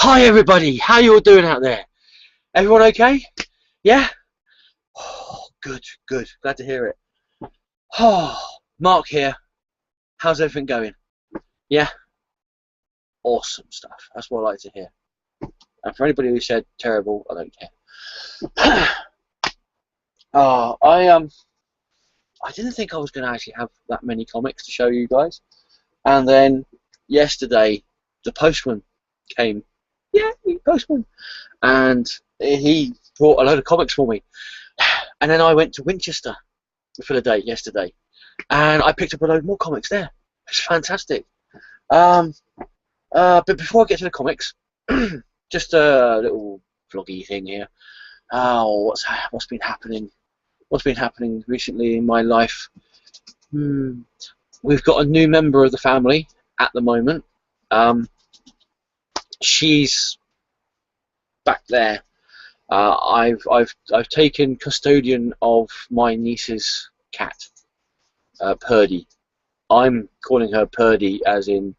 Hi everybody, how you all doing out there? Everyone okay? Yeah? Oh, good, good. Glad to hear it. Oh, Mark here. How's everything going? Yeah? Awesome stuff. That's what I like to hear. And for anybody who said terrible, I don't care. Oh, I didn't think I was going to actually have that many comics to show you guys. And then yesterday, the postman came. Yeah, postman. And he brought a load of comics for me. And then I went to Winchester for the day yesterday, and I picked up a load more comics there. It's fantastic. But before I get to the comics, just a little vloggy thing here. Oh, what's been happening? What's been happening recently in my life? We've got a new member of the family at the moment. She's back there. I've taken custodian of my niece's cat, Purdy. I'm calling her Purdy as in,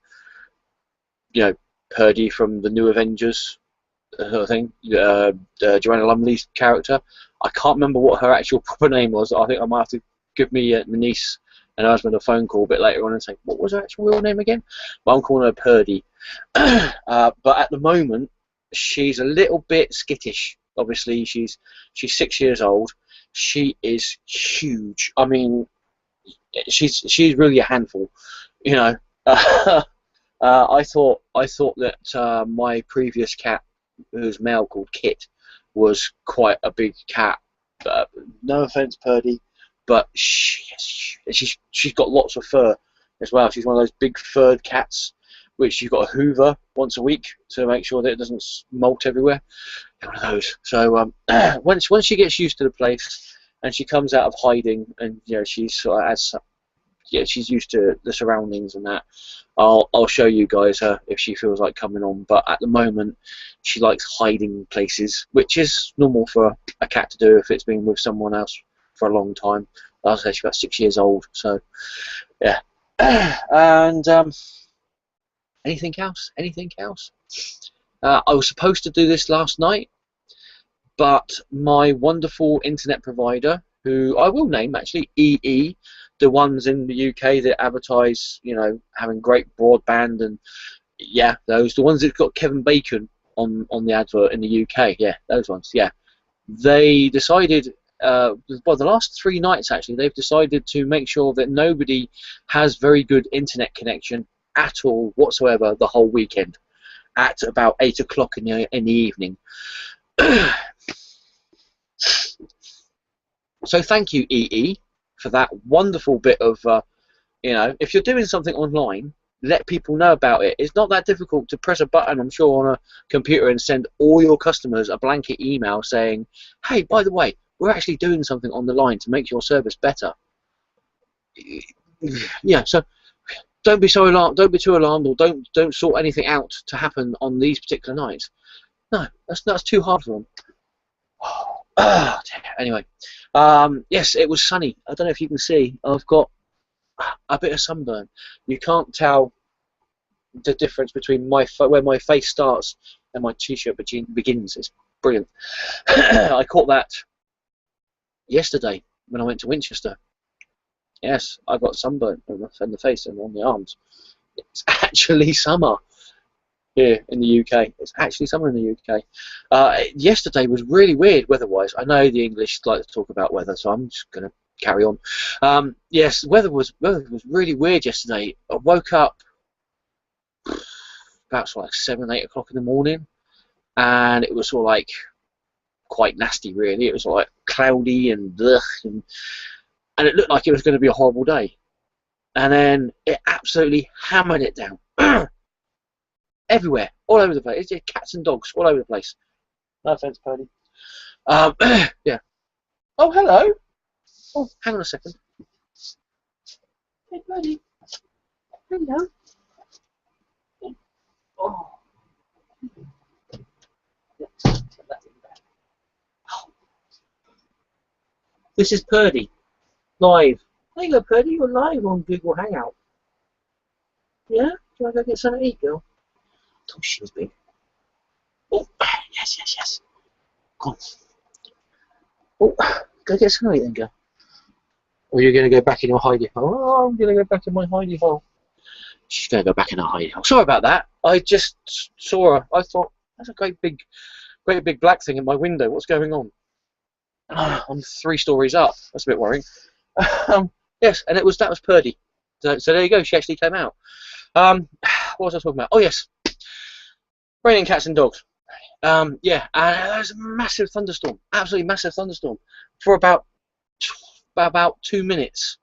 you know, Purdy from the New Avengers thing, Joanna Lumley's character. I can't remember what her actual proper name was. I think I might have to give me my niece and her husband a phone call a bit later on and say, what was her actual real name again? But I'm calling her Purdy. But at the moment, she's a little bit skittish. Obviously, she's 6 years old. She is huge. I mean, she's really a handful, you know. I thought that my previous cat, who's male called Kit, was quite a big cat. No offense, Purdy, but she's got lots of fur as well. She's one of those big furred cats, which you've got to hoover once a week to make sure that it doesn't molt everywhere. One of those. So once she gets used to the place and she comes out of hiding, and you know she's sort of she's used to the surroundings and that, I'll show you guys her if she feels like coming on. But at the moment, she likes hiding places, which is normal for a cat to do if it's been with someone else for a long time. Like I say, she's about 6 years old, so yeah. And anything else? Anything else? I was supposed to do this last night, but my wonderful internet provider, who I will name actually, EE, the ones in the UK that advertise, you know, having great broadband, and yeah, those, the ones that got Kevin Bacon on the advert in the UK, yeah, those ones, yeah. They decided, well, the last 3 nights actually, they've decided to make sure that nobody has very good internet connection at all whatsoever the whole weekend at about 8 o'clock in the evening. So thank you, EE, for that wonderful bit of, you know, if you're doing something online, let people know about it. It's not that difficult to press a button, I'm sure, on a computer and send all your customers a blanket email saying, hey, by the way, we're actually doing something on the line to make your service better. Yeah, so don't be so alarmed, don't be too alarmed, or don't sort anything out to happen on these particular nights. No, that's too hard for them. Anyway, yes, it was sunny. I don't know if you can see. I've got a bit of sunburn. You can't tell the difference between where my face starts and my t-shirt begins. It's brilliant. I caught that yesterday when I went to Winchester. Yes, I got sunburn on the face and on the arms. It's actually summer here in the UK. It's actually summer in the UK. Yesterday was really weird weather-wise. I know the English like to talk about weather, so I'm just going to carry on. Yes, weather was really weird yesterday. I woke up about sort of like 7, 8 o'clock in the morning, and it was sort of like quite nasty, really. It was like cloudy and it looked like it was going to be a horrible day. And then it absolutely hammered it down. Everywhere, all over the place. It's just cats and dogs all over the place. No offense, Purdy. Yeah. Oh, hello. Oh, hang on a second. Hey, Purdy. Hello. Oh. This is Purdy, live. There you go, Purdy. You're live on Google Hangout. Yeah? Do you want to go get something to eat, girl? Oh, she's big. Oh, yes, yes, yes. Come on. Oh, go get some eating, girl. Or you're going to go back in your hidey hole. Oh, I'm going to go back in my hidey hole. She's going to go back in her hidey hole. Sorry about that. I just saw her. I thought, that's a great big black thing in my window. What's going on? I'm 3 stories up. That's a bit worrying. Yes, and that was Purdy. So there you go. She actually came out. What was I talking about? Oh yes, raining cats and dogs. Yeah, and there was a massive thunderstorm. Absolutely massive thunderstorm for about 2 minutes,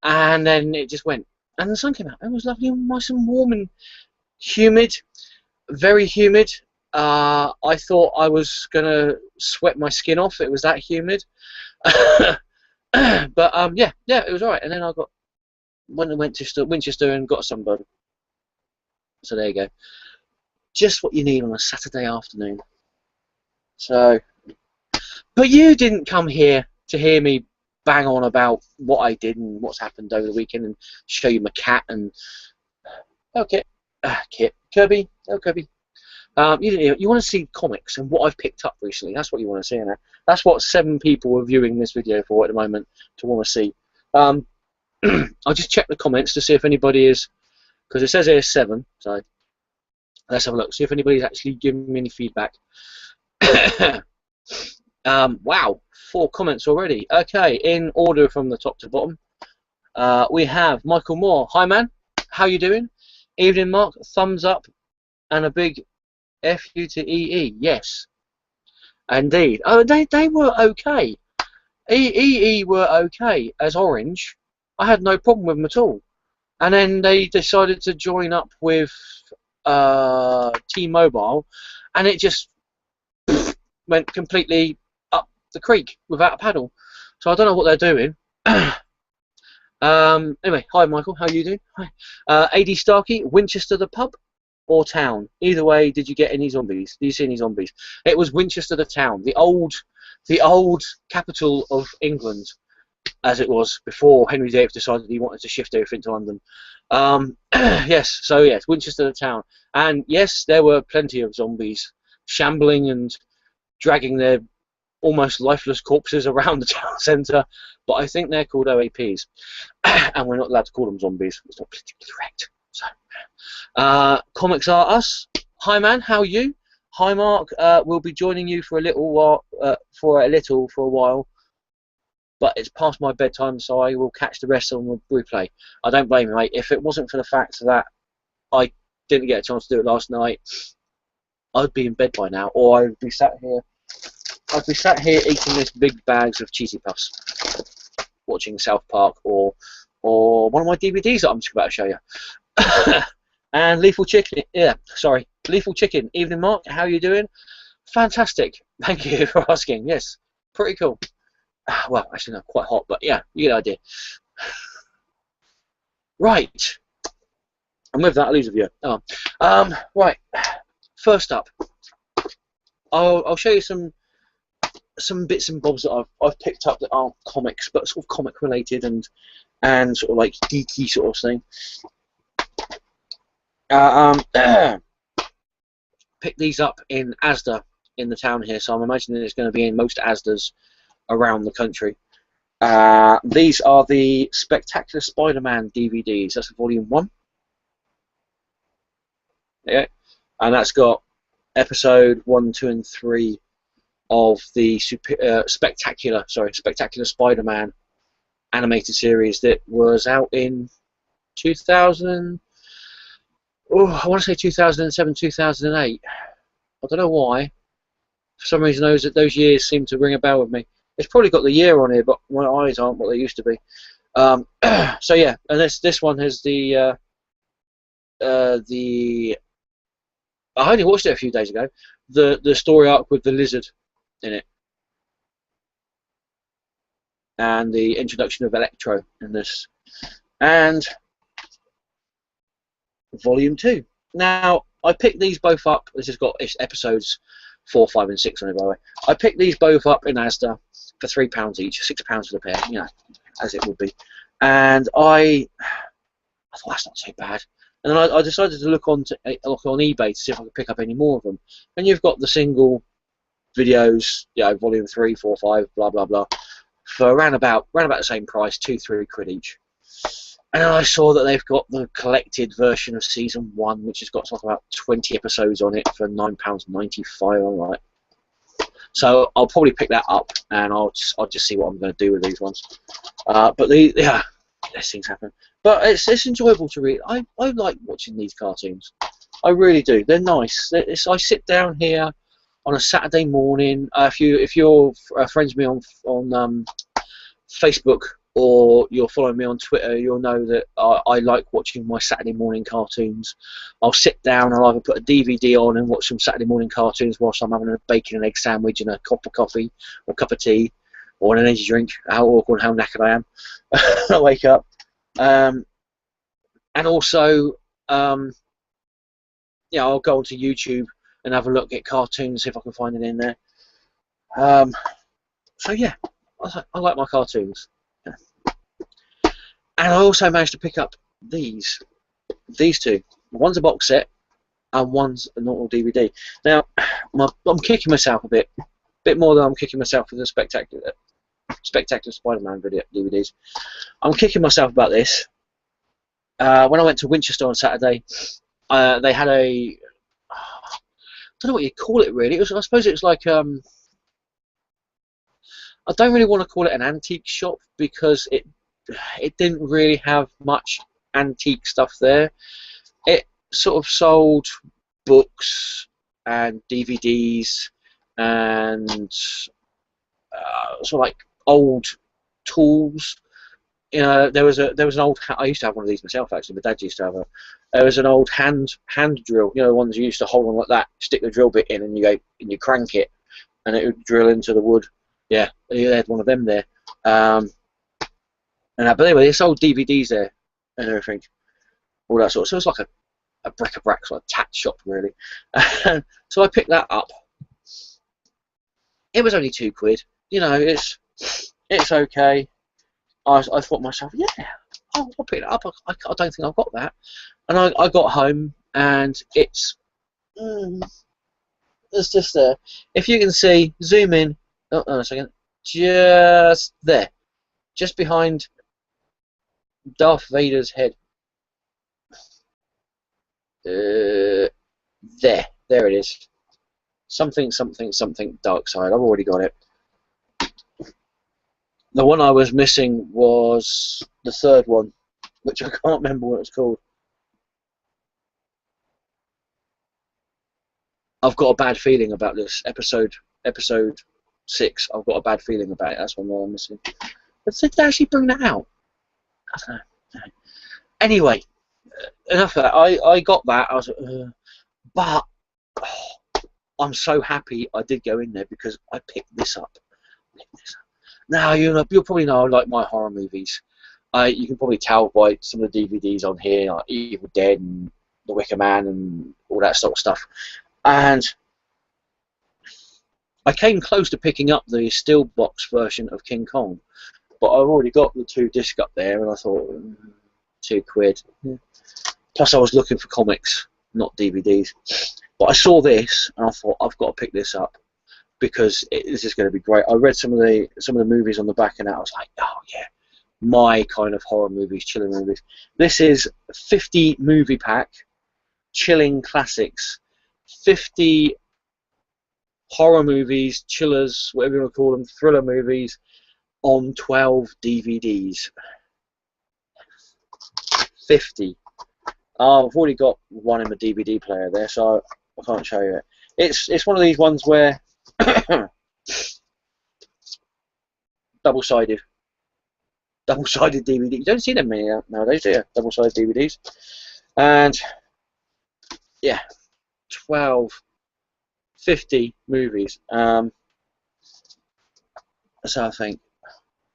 and then it just went. And the sun came out. It was lovely and nice and warm and humid, very humid. I thought I was gonna sweat my skin off. It was that humid. But yeah, it was alright. And then I went to Winchester and got a sunburn. So there you go. Just what you need on a Saturday afternoon. So, but you didn't come here to hear me bang on about what I did and what's happened over the weekend and show you my cat and okay, Kit, Kirby, oh Kirby. You want to see comics and what I've picked up recently. That's what you want to see, innit? That's what 7 people are viewing this video for at the moment to want to see. I'll just check the comments to see if anybody is, because it says there's 7, so let's have a look, see if anybody's actually giving me any feedback. Wow, 4 comments already. Okay, in order from the top to bottom, we have Michael Moore. Hi man, how you doing? Evening Mark, thumbs up and a big F you to EE. Yes, indeed. Oh, they were okay. EE were okay as Orange. I had no problem with them at all. And then they decided to join up with T-Mobile, and it just went completely up the creek without a paddle. So I don't know what they're doing. Anyway, hi Michael, how you doing? Hi. AD Starkey, Winchester the pub or town? Either way, did you get any zombies? Did you see any zombies? It was Winchester the town, the old capital of England, as it was before Henry VIII decided he wanted to shift everything to London. Yes, so yes, Winchester the town, and yes, there were plenty of zombies shambling and dragging their almost lifeless corpses around the town centre, but I think they're called OAPs, and we're not allowed to call them zombies. It's not politically correct. So, Comics Are Us. Hi man, how are you? Hi Mark. We'll be joining you for a little while. For a while. But it's past my bedtime, so I will catch the rest on the replay. I don't blame you, mate. If it wasn't for the fact that I didn't get a chance to do it last night, I'd be in bed by now, or I'd be sat here. I'd be sat here eating these big bags of cheesy puffs, watching South Park, or one of my DVDs that I'm just about to show you. And Lethal Chicken. Yeah, sorry, Lethal Chicken. Evening, Mark. How are you doing? Fantastic. Thank you for asking. Yes, pretty cool. Well, actually, not quite hot, but yeah, you get the idea. Right. And with that, I lose a view. Oh. Right. First up, I'll show you some bits and bobs that I've picked up that aren't comics, but sort of comic related and sort of like geeky sort of thing. Pick these up in Asda in the town here, so I'm imagining it's going to be in most Asdas around the country. These are the Spectacular Spider-Man DVDs. That's volume 1. Yeah, and that's got episode 1, 2, and 3 of the Spectacular Spider-Man animated series that was out in 2000. Oh, I want to say 2007, 2008. I don't know why. For some reason, those years seem to ring a bell with me. It's probably got the year on here, but my eyes aren't what they used to be. So yeah, and this one has the I only watched it a few days ago. The story arc with the lizard in it, and the introduction of Electro in this, and volume 2. Now I picked these both up. This has got episodes 4, 5, and 6 on it, by the way. I picked these both up in Asda for £3 each, £6 for the pair, you know, as it would be. And I thought that's not so bad. And then I decided to look on eBay to see if I could pick up any more of them. And you've got the single videos, you know, volume 3, 4, 5, blah blah blah, for around about the same price, £2-3 each. And then I saw that they've got the collected version of season 1, which has got something about 20 episodes on it for £9.95. I'm like, so I'll probably pick that up, and I'll just see what I'm going to do with these ones. But yeah, these things happen. But it's enjoyable to read. I like watching these cartoons. I really do. They're nice. I sit down here on a Saturday morning. If you're friends with me on Facebook, or you're following me on Twitter, you'll know that I like watching my Saturday morning cartoons. I'll sit down, I'll either put a DVD on and watch some Saturday morning cartoons whilst I'm having a bacon and egg sandwich and a cup of coffee or cup of tea or an energy drink. How awkward, how knackered I am. I wake up. And also, yeah, I'll go onto YouTube and have a look at cartoons, see if I can find it in there. So yeah, I like my cartoons. Yeah. And I also managed to pick up these two. One's a box set, and one's a normal DVD. Now, I'm kicking myself a bit more than I'm kicking myself with the Spectacular Spider-Man DVDs. I'm kicking myself about this. When I went to Winchester on Saturday, they had a, I don't know what you call it really. I suppose it was like I don't really want to call it an antique shop, because it didn't really have much antique stuff there. It sort of sold books and DVDs and sort of like old tools. You know, there was an old. I used to have one of these myself actually. My dad used to have a. There was an old hand drill. You know, the ones you used to hold on like that. Stick the drill bit in, and you crank it, and it would drill into the wood. Yeah, they had one of them there. But anyway, they sold DVDs there and everything, all that sort of. So it was like a bric-a-brac sort of tat shop really. So I picked that up. It was only £2. You know, it's okay. I thought to myself, yeah, I'll pick it up. I don't think I've got that. And I got home, and it's just there. If you can see, zoom in. Oh, a second. Just there, just behind Darth Vader's head. There it is. Something dark side. I've already got it. The one I was missing was the third one, which I can't remember what it's called. I've got a bad feeling about this episode 6. I've got a bad feeling about it. That's one I'm missing. But did they actually bring that out? I don't know. Anyway, enough of that. I got that. I was, but I'm so happy I did go in there, because I picked this up. Now you'll probably know I like my horror movies. You can probably tell by some of the DVDs on here, like Evil Dead and The Wicker Man and all that sort of stuff. And I came close to picking up the Steelbox version of King Kong, but I've already got the 2 disc up there, and I thought £2. Yeah. Plus, I was looking for comics, not DVDs. But I saw this, and I thought I've got to pick this up, because this is going to be great. I read some of the movies on the back, and I was like, oh yeah, my kind of horror movies, chilling movies. This is 50 movie pack, chilling classics, 50 horror movies, chillers, whatever you want to call them, thriller movies, on 12 DVDs. 50. I've already got one in the DVD player there, so I can't show you it. It's one of these ones where double-sided DVD. You don't see them many nowadays, do you? Double-sided DVDs. And yeah, 50 movies. So I think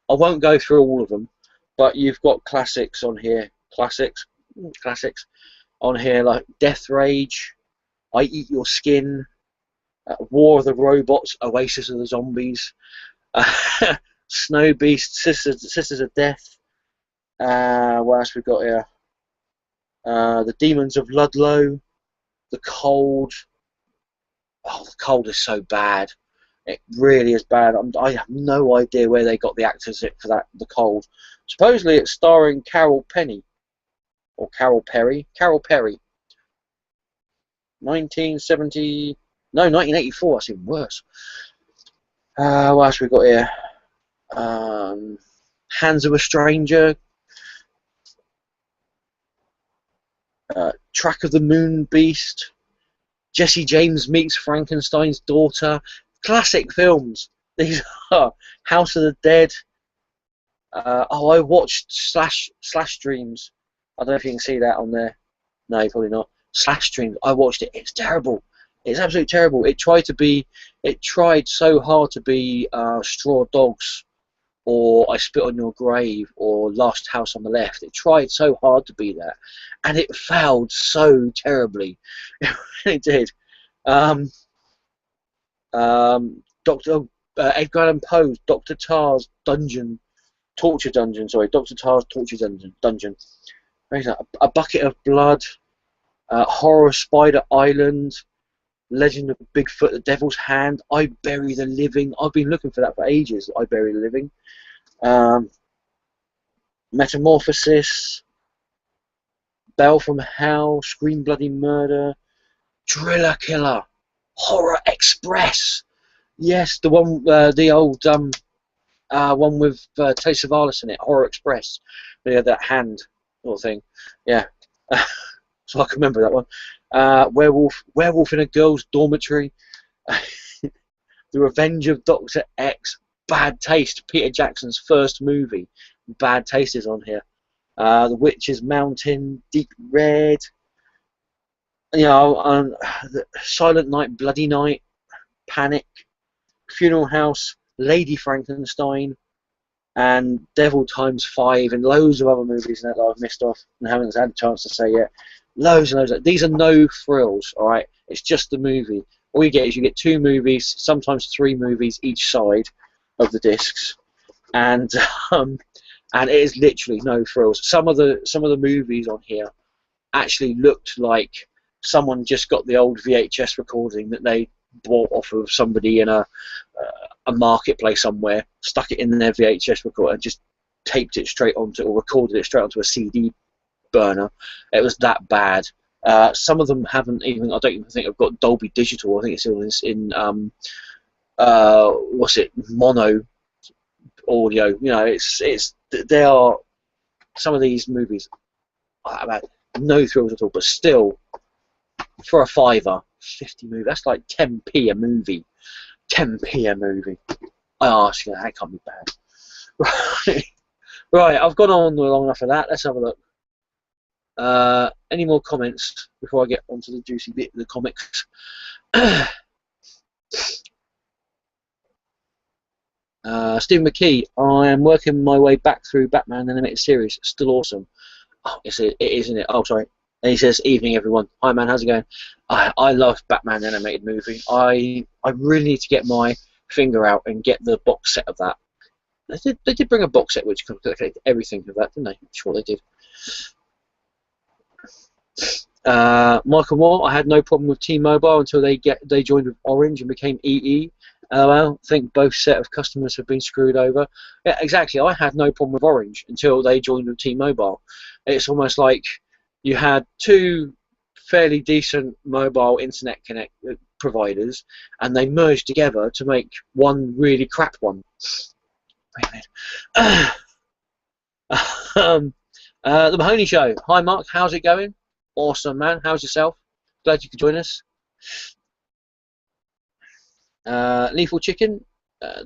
I won't go through all of them, but you've got classics on here. Classics on here like Death Rage, I Eat Your Skin, War of the Robots, Oasis of the Zombies, Snow Beast, Sisters of Death. What else we got here? The Demons of Ludlow, The Cold. Oh, The Cold is so bad. It really is bad. I have no idea where they got the actors for that. The Cold. Supposedly it's starring Carol Penny. Or Carol Perry. Carol Perry. 1970... No, 1984. That's even worse. What else we got here? Hands of a Stranger. Track of the Moon Beast. Jesse James Meets Frankenstein's Daughter. Classic films. These are House of the Dead. I watched Slash Dreams. I don't know if you can see that on there. No, probably not. Slash Dreams. I watched it. It's terrible. It's absolutely terrible. It tried so hard to be Straw Dogs, or I Spit on Your Grave, or Last House on the Left. It tried so hard to be that, and it failed so terribly. It did. Dr. Edgar Allan Poe's Dr. Tar's Torture Dungeon. Sorry, Dr. Tar's Torture Dungeon. A Bucket of Blood. Horror Spider Island. Legend of Bigfoot, The Devil's Hand. I Bury the Living. I've been looking for that for ages. I Bury the Living. Metamorphosis. Bell from Hell. Scream Bloody Murder. Driller Killer. Horror Express. Yes, the one, the old one with Tay Savalas in it. Horror Express. Yeah, that hand sort of thing. Yeah. So I can remember that one. Werewolf in a Girl's Dormitory. The Revenge of Dr. X. Bad Taste. Peter Jackson's first movie. Bad Taste is on here. The Witch's Mountain. Deep Red. You know, Silent Night, Bloody Night. Panic. Funeral House. Lady Frankenstein. And Devil Times 5, and loads of other movies that I've missed off and haven't had a chance to say yet. Loads and loads. These are no frills, all right? It's just the movie. All you get is you get 2 movies, sometimes 3 movies each side of the discs, and it is literally no frills. Some of the movies on here actually looked like someone just got the old VHS recording that they bought off of somebody in a marketplace somewhere, stuck it in their VHS recorder, and just taped it straight onto, or recorded it straight onto a CD burner. It was that bad. Some of them haven't even. I don't even think I've got Dolby Digital. I think it's in what's it, mono audio. You know, they are, some of these movies have had no thrills at all, but still, for a fiver, 50 movie. That's like 10p a movie. 10p a movie. I ask you, that can't be bad. Right, I've gone on long enough for that. Let's have a look. Any more comments before I get onto the juicy bit of the comics? Stephen McKee, I am working my way back through Batman animated series. Still awesome. Oh, it is, isn't it? Oh, sorry. And he says, "Evening, everyone. Hi, man. How's it going? I love Batman animated movie. I really need to get my finger out and get the box set of that. They did bring a box set which collected everything of that, didn't they? I'm sure they did." Michael Moore, I had no problem with T-Mobile until they joined with Orange and became EE. LOL, I think both set of customers have been screwed over. Yeah, exactly. I had no problem with Orange until they joined with T-Mobile. It's almost like you had 2 fairly decent mobile internet providers, and they merged together to make one really crap one. Wait a minute. The Mahoney Show. Hi, Mark. How's it going? Awesome, man. How's yourself? Glad you could join us. Lethal Chicken.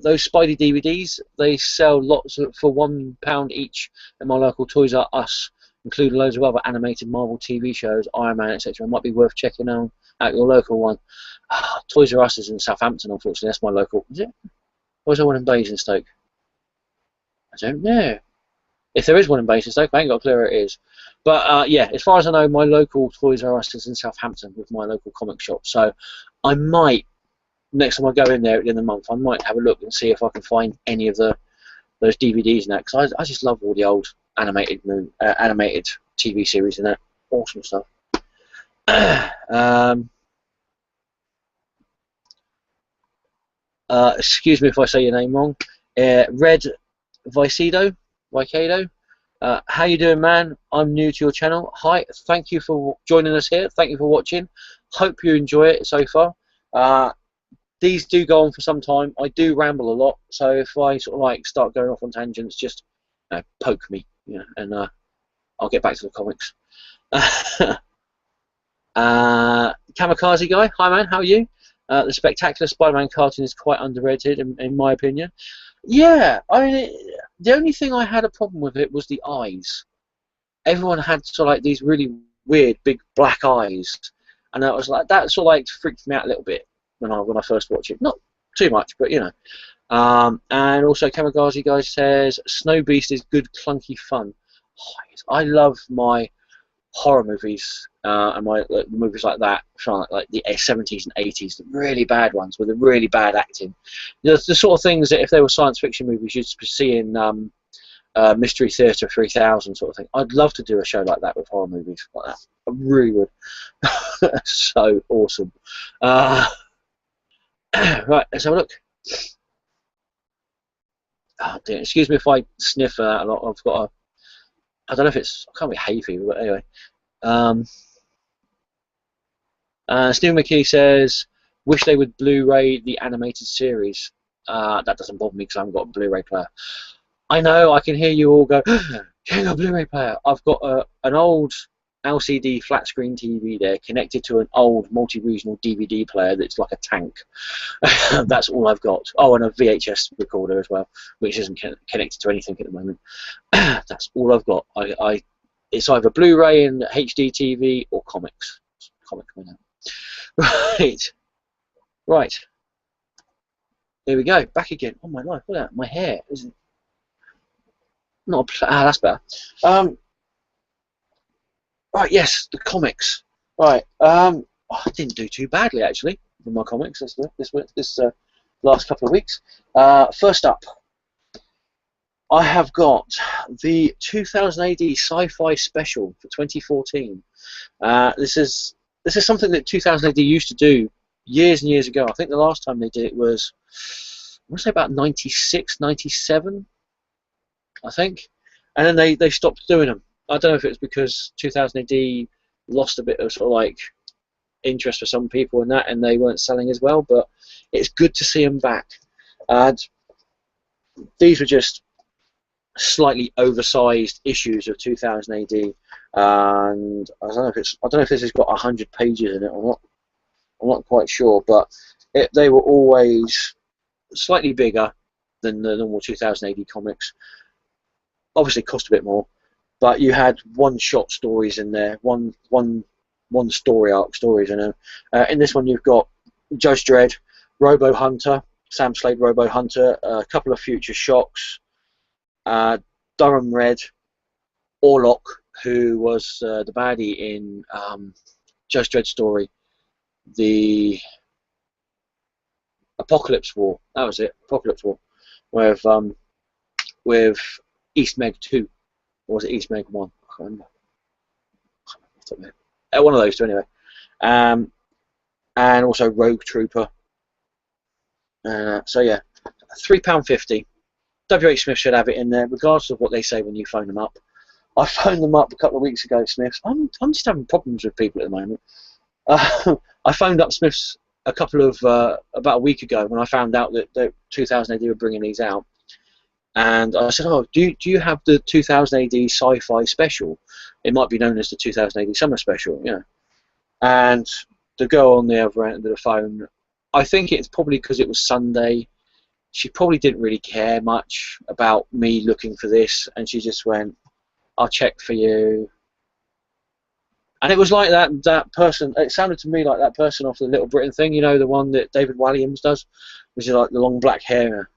Those Spidey DVDs, they sell lots for £1 each at my local Toys R Us. Include loads of other animated Marvel TV shows, Iron Man, etc. It might be worth checking out your local one. Toys R Us is in Southampton, unfortunately. That's my local. Is it? Or is there one in Basingstoke? I don't know. If there is one in Basingstoke, I ain't got a clue where it is. But yeah, as far as I know, my local Toys R Us is in Southampton with my local comic shop. So I might, next time I go in there at the end of the month, I might have a look and see if I can find any of those DVDs and that, because I just love all the old animated TV series and that. awesome stuff. Excuse me if I say your name wrong. Red Vicado. How you doing, man? I'm new to your channel. Hi, thank you for joining us here. Thank you for watching. Hope you enjoy it so far. These do go on for some time. I do ramble a lot, so if I sort of like start going off on tangents, just poke me, and I'll get back to the comics. Kamikaze guy, hi man, how are you? The Spectacular Spider-Man cartoon is quite underrated, in my opinion. Yeah, I mean, the only thing I had a problem with it was the eyes. Everyone had sort of like these really weird big black eyes, and I was like, that sort of like freaked me out a little bit when I first watched it. Not too much, but you know. And also Kamikaze guy says Snow Beast is good clunky fun. I love my horror movies and my movies like that from like the 70s and 80s, the really bad ones with the really bad acting. The sort of things that if they were science fiction movies you'd see in Mystery Theatre 3000 sort of thing. I'd love to do a show like that with horror movies like that. I really would. So awesome. Right, let's have a look. Oh dear, excuse me if I sniff a lot. I've got a, I don't know if it's, I can't be hay fever, but anyway. Stephen McKee says, wish they would Blu-ray the animated series. That doesn't bother me because I haven't got a Blu-ray player. I know, I can hear you all go, getting a Blu-ray player. I've got an old LCD flat screen TV there connected to an old multi-regional DVD player that's like a tank. That's all I've got. Oh, and a VHS recorder as well, which isn't connected to anything at the moment. That's all I've got. It's either Blu-ray and HD TV or comics. Comic coming out. Right. Here we go. Back again. Oh my life! Look at that. My hair isn't. Not a that's better. Right, yes, the comics. Right, I didn't do too badly actually with my comics this last couple of weeks. First up, I have got the 2000 AD Sci-Fi Special for 2014. This is something that 2000 AD used to do years and years ago. I think the last time they did it was, I want to say about 96, 97, I think, and then they stopped doing them. I don't know if it was because 2000 AD lost a bit of sort of like interest for some people in that, and they weren't selling as well. But it's good to see them back. And these were just slightly oversized issues of 2000 AD, and I don't know if this has got 100 pages in it or not. I'm not quite sure, but they were always slightly bigger than the normal 2000 AD comics. Obviously, cost a bit more. But you had one-shot stories in there, one story arc stories in there. In this one, you've got Judge Dredd, Robo Hunter, Sam Slade, Robo Hunter, a couple of Future Shocks, Durham Red, Orlok, who was the baddie in Judge Dredd story, the Apocalypse War. That was it, Apocalypse War, with East Meg 2. Or was it East Meg 1? I can't remember. One of those two, anyway. And also Rogue Trooper. So yeah, £3.50. WH Smith should have it in there, regardless of what they say when you phone them up. I phoned them up a couple of weeks ago, Smiths. I'm just having problems with people at the moment. I phoned up Smiths a couple of about a week ago when I found out that 2000 AD were bringing these out. And I said, oh, do you have the 2000 AD Sci-Fi Special? It might be known as the 2000 AD Summer Special, you know. And the girl on the other end of the phone, I think it's probably because it was Sunday, she probably didn't really care much about me looking for this, and she just went, I'll check for you. And it was like that person, it sounded to me like that person off the Little Britain thing, you know, the one that David Walliams does, which is like the long black hair.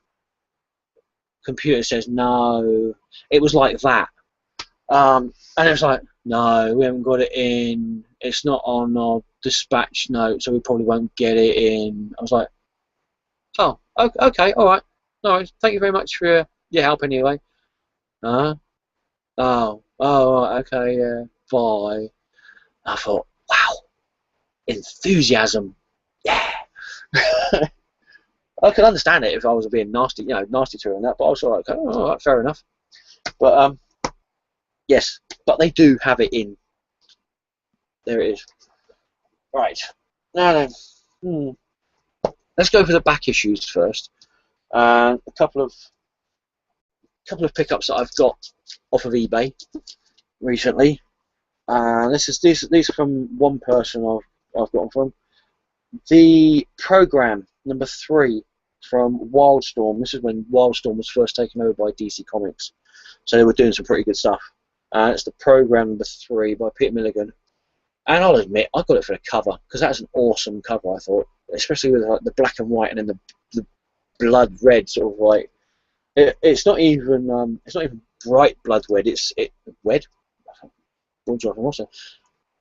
Computer says no. It was like that, and it was like, no, we haven't got it in. It's not on our dispatch note, so we probably won't get it in. I was like, oh, okay, all right, no, thank you very much for your help anyway. Oh, okay, yeah, bye. I thought, wow, enthusiasm, yeah. I could understand it if I was being nasty, you know, nasty to her and that, but I was like, oh, all right, fair enough. But yes, but they do have it in. There it is. Right. Now then, let's go for the back issues first. A couple of pickups that I've got off of eBay recently. These are from one person I've got them from. The program number 3 from Wildstorm. This is when Wildstorm was first taken over by DC Comics, so they were doing some pretty good stuff. It's the program number 3 by Peter Milligan, and I'll admit I got it for the cover because that's an awesome cover. I thought, especially with like the black and white and then the blood red sort of like. It's not even bright blood red. It's red.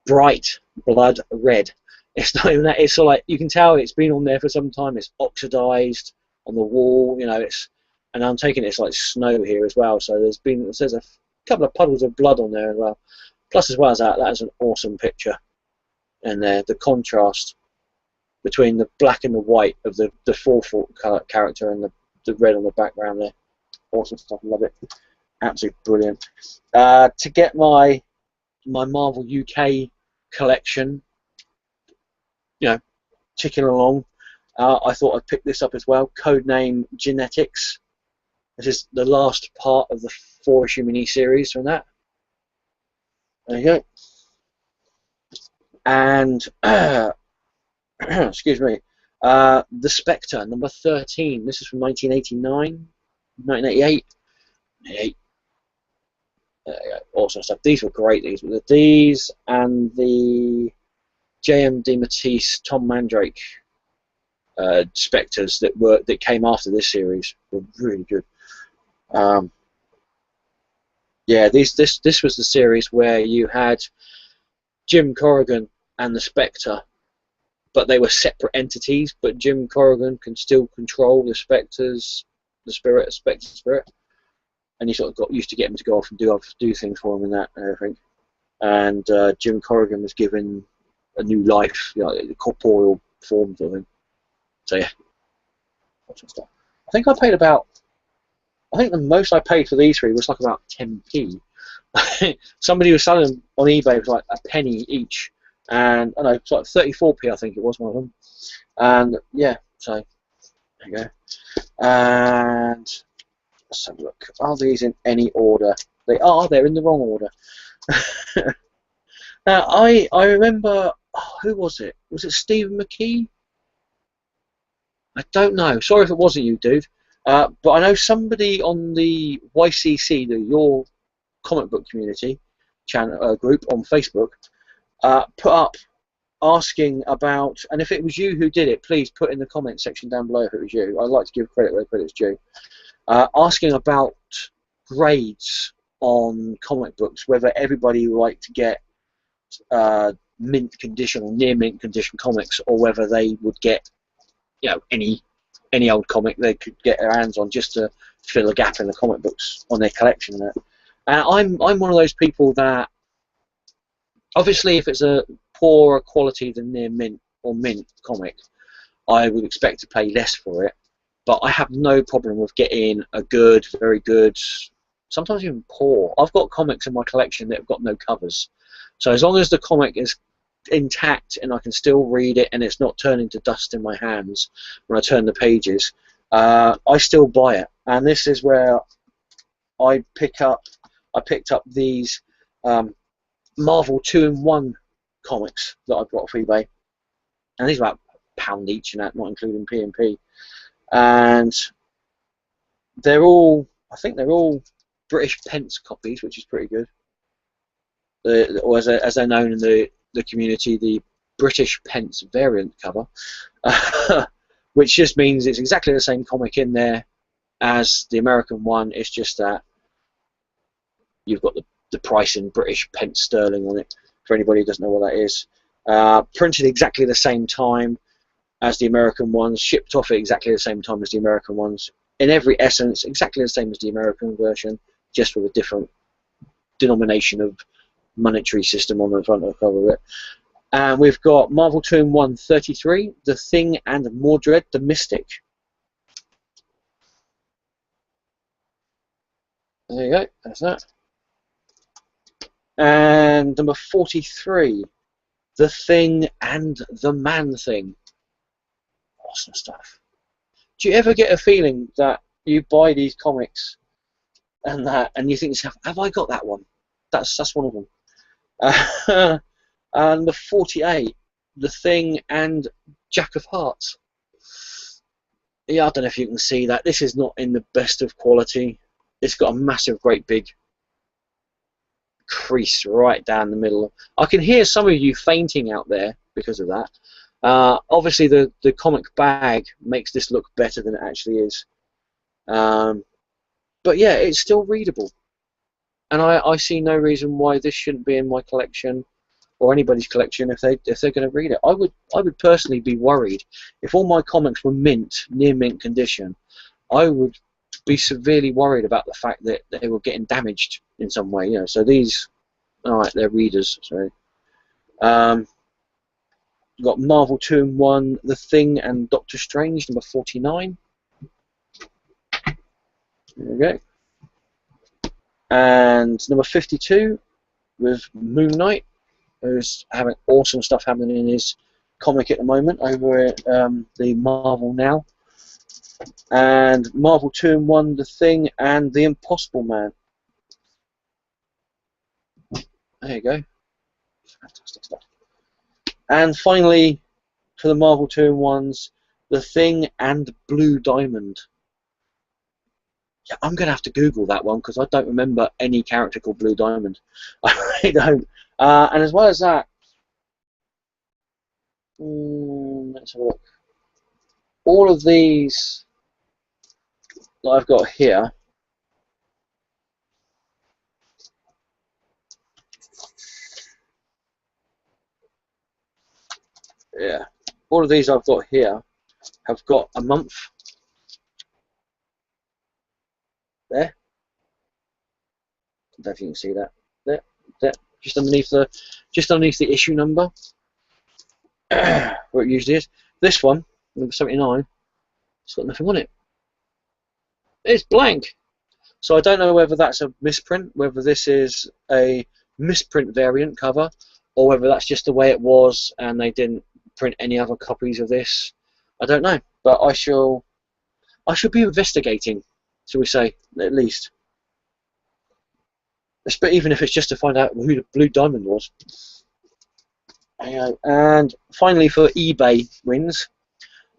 Bright blood red. It's not even that. It's sort of like you can tell it's been on there for some time. It's oxidized on the wall. You know, and I'm taking it's like snow here as well. So there's a couple of puddles of blood on there as well. Plus, as well as that is an awesome picture. And there, the contrast between the black and the white of the 4-foot character and the red on the background there. Awesome stuff. Love it. Absolutely brilliant. To get my Marvel UK collection, you know, ticking along, I thought I'd pick this up as well. Codename Genetics. This is the last part of the 4-issue mini-series from that. There you go. And excuse me, The Spectre, number 13. This is from 1989, 1988. 88. Awesome stuff. These were great. These and the J.M. DeMatteis, Tom Mandrake Spectres that came after this series were really good. Yeah, this was the series where you had Jim Corrigan and the Spectre, but they were separate entities. But Jim Corrigan can still control the Spectre's spirit, and you sort of got used to get him to go off and do things for him and that and everything. And Jim Corrigan was given a new life, you know, a corporeal form of him. So yeah, awesome stuff. I think the most I paid for these 3 was like about 10p. Somebody was selling them on eBay for like a penny each, and I don't know, it's like 34p I think it was, one of them. And yeah, so there you go. And let's have a look. Are these in any order? They are. They're in the wrong order. Now I remember. Oh, who was it? Was it Stephen McKee? I don't know. Sorry if it wasn't you, dude. But I know somebody on the YCC, your comic book community channel group on Facebook, put up asking about, and if it was you who did it, please put in the comment section down below if it was you. I'd like to give credit where credit's due. Asking about grades on comic books, whether everybody would like to get mint condition or near mint condition comics, or whether they would get, you know, any old comic they could get their hands on just to fill a gap in the comic books on their collection. And I'm one of those people that, obviously, if it's a poorer quality than near mint or mint comic, I would expect to pay less for it. But I have no problem with getting a good, very good, sometimes even poor. I've got comics in my collection that have got no covers. So as long as the comic is intact and I can still read it and it's not turning to dust in my hands when I turn the pages, I still buy it. And this is where I picked up these Marvel 2-in-1 comics that I've got off eBay, and these are about £1 each, and that, not including P&P. And they're all, I think they're all British pence copies, which is pretty good. Or as they're known in the community, the British pence variant cover, which just means it's exactly the same comic in there as the American one. It's just that you've got the price in British pence sterling on it, for anybody who doesn't know what that is. Printed exactly the same time as the American ones, shipped off at exactly the same time as the American ones. In every essence, exactly the same as the American version, just with a different denomination of monetary system on the front of the cover of it. And we've got Marvel Tomb 133, The Thing and Mordred the Mystic. There you go, that's that. And number 43, The Thing and the Man-Thing. Awesome stuff. Do you ever get a feeling that you buy these comics and you think to yourself, have I got that one? That's one of them. And number 48, The Thing and Jack of Hearts. Yeah, I don't know if you can see that. This is not in the best of quality. It's got a massive, great big crease right down the middle. I can hear some of you fainting out there because of that. Obviously, the comic bag makes this look better than it actually is. But yeah, it's still readable. And I see no reason why this shouldn't be in my collection or anybody's collection if they're going to read it. I would personally be worried if all my comics were near mint condition. I would be severely worried about the fact that they were getting damaged in some way. You know, so these, all right, they're readers. So, got Marvel Tomb 1, The Thing and Doctor Strange, number 49. There we go. And number 52 was Moon Knight, who's having awesome stuff happening in his comic at the moment over at the Marvel Now. And Marvel Tomb 1, The Thing and The Impossible Man. There you go. Fantastic stuff. And finally, for the Marvel Tomb ones, The Thing and Blue Diamond. Yeah, I'm going to have to Google that one because I don't remember any character called Blue Diamond. I really don't. And as well as that, let's have a look. All of these that I've got here all of these I've got here have got a month there. I don't know if you can see that. There, just underneath the issue number where it usually is. This one, number 79, it's got nothing on it. It's blank. So I don't know whether that's a misprint, whether this is a misprint variant cover, or whether that's just the way it was and they didn't print any other copies of this. I don't know, but I shall be investigating, shall we say, at least. But even if it's just to find out who the Blue Diamond was. And finally, for eBay wins,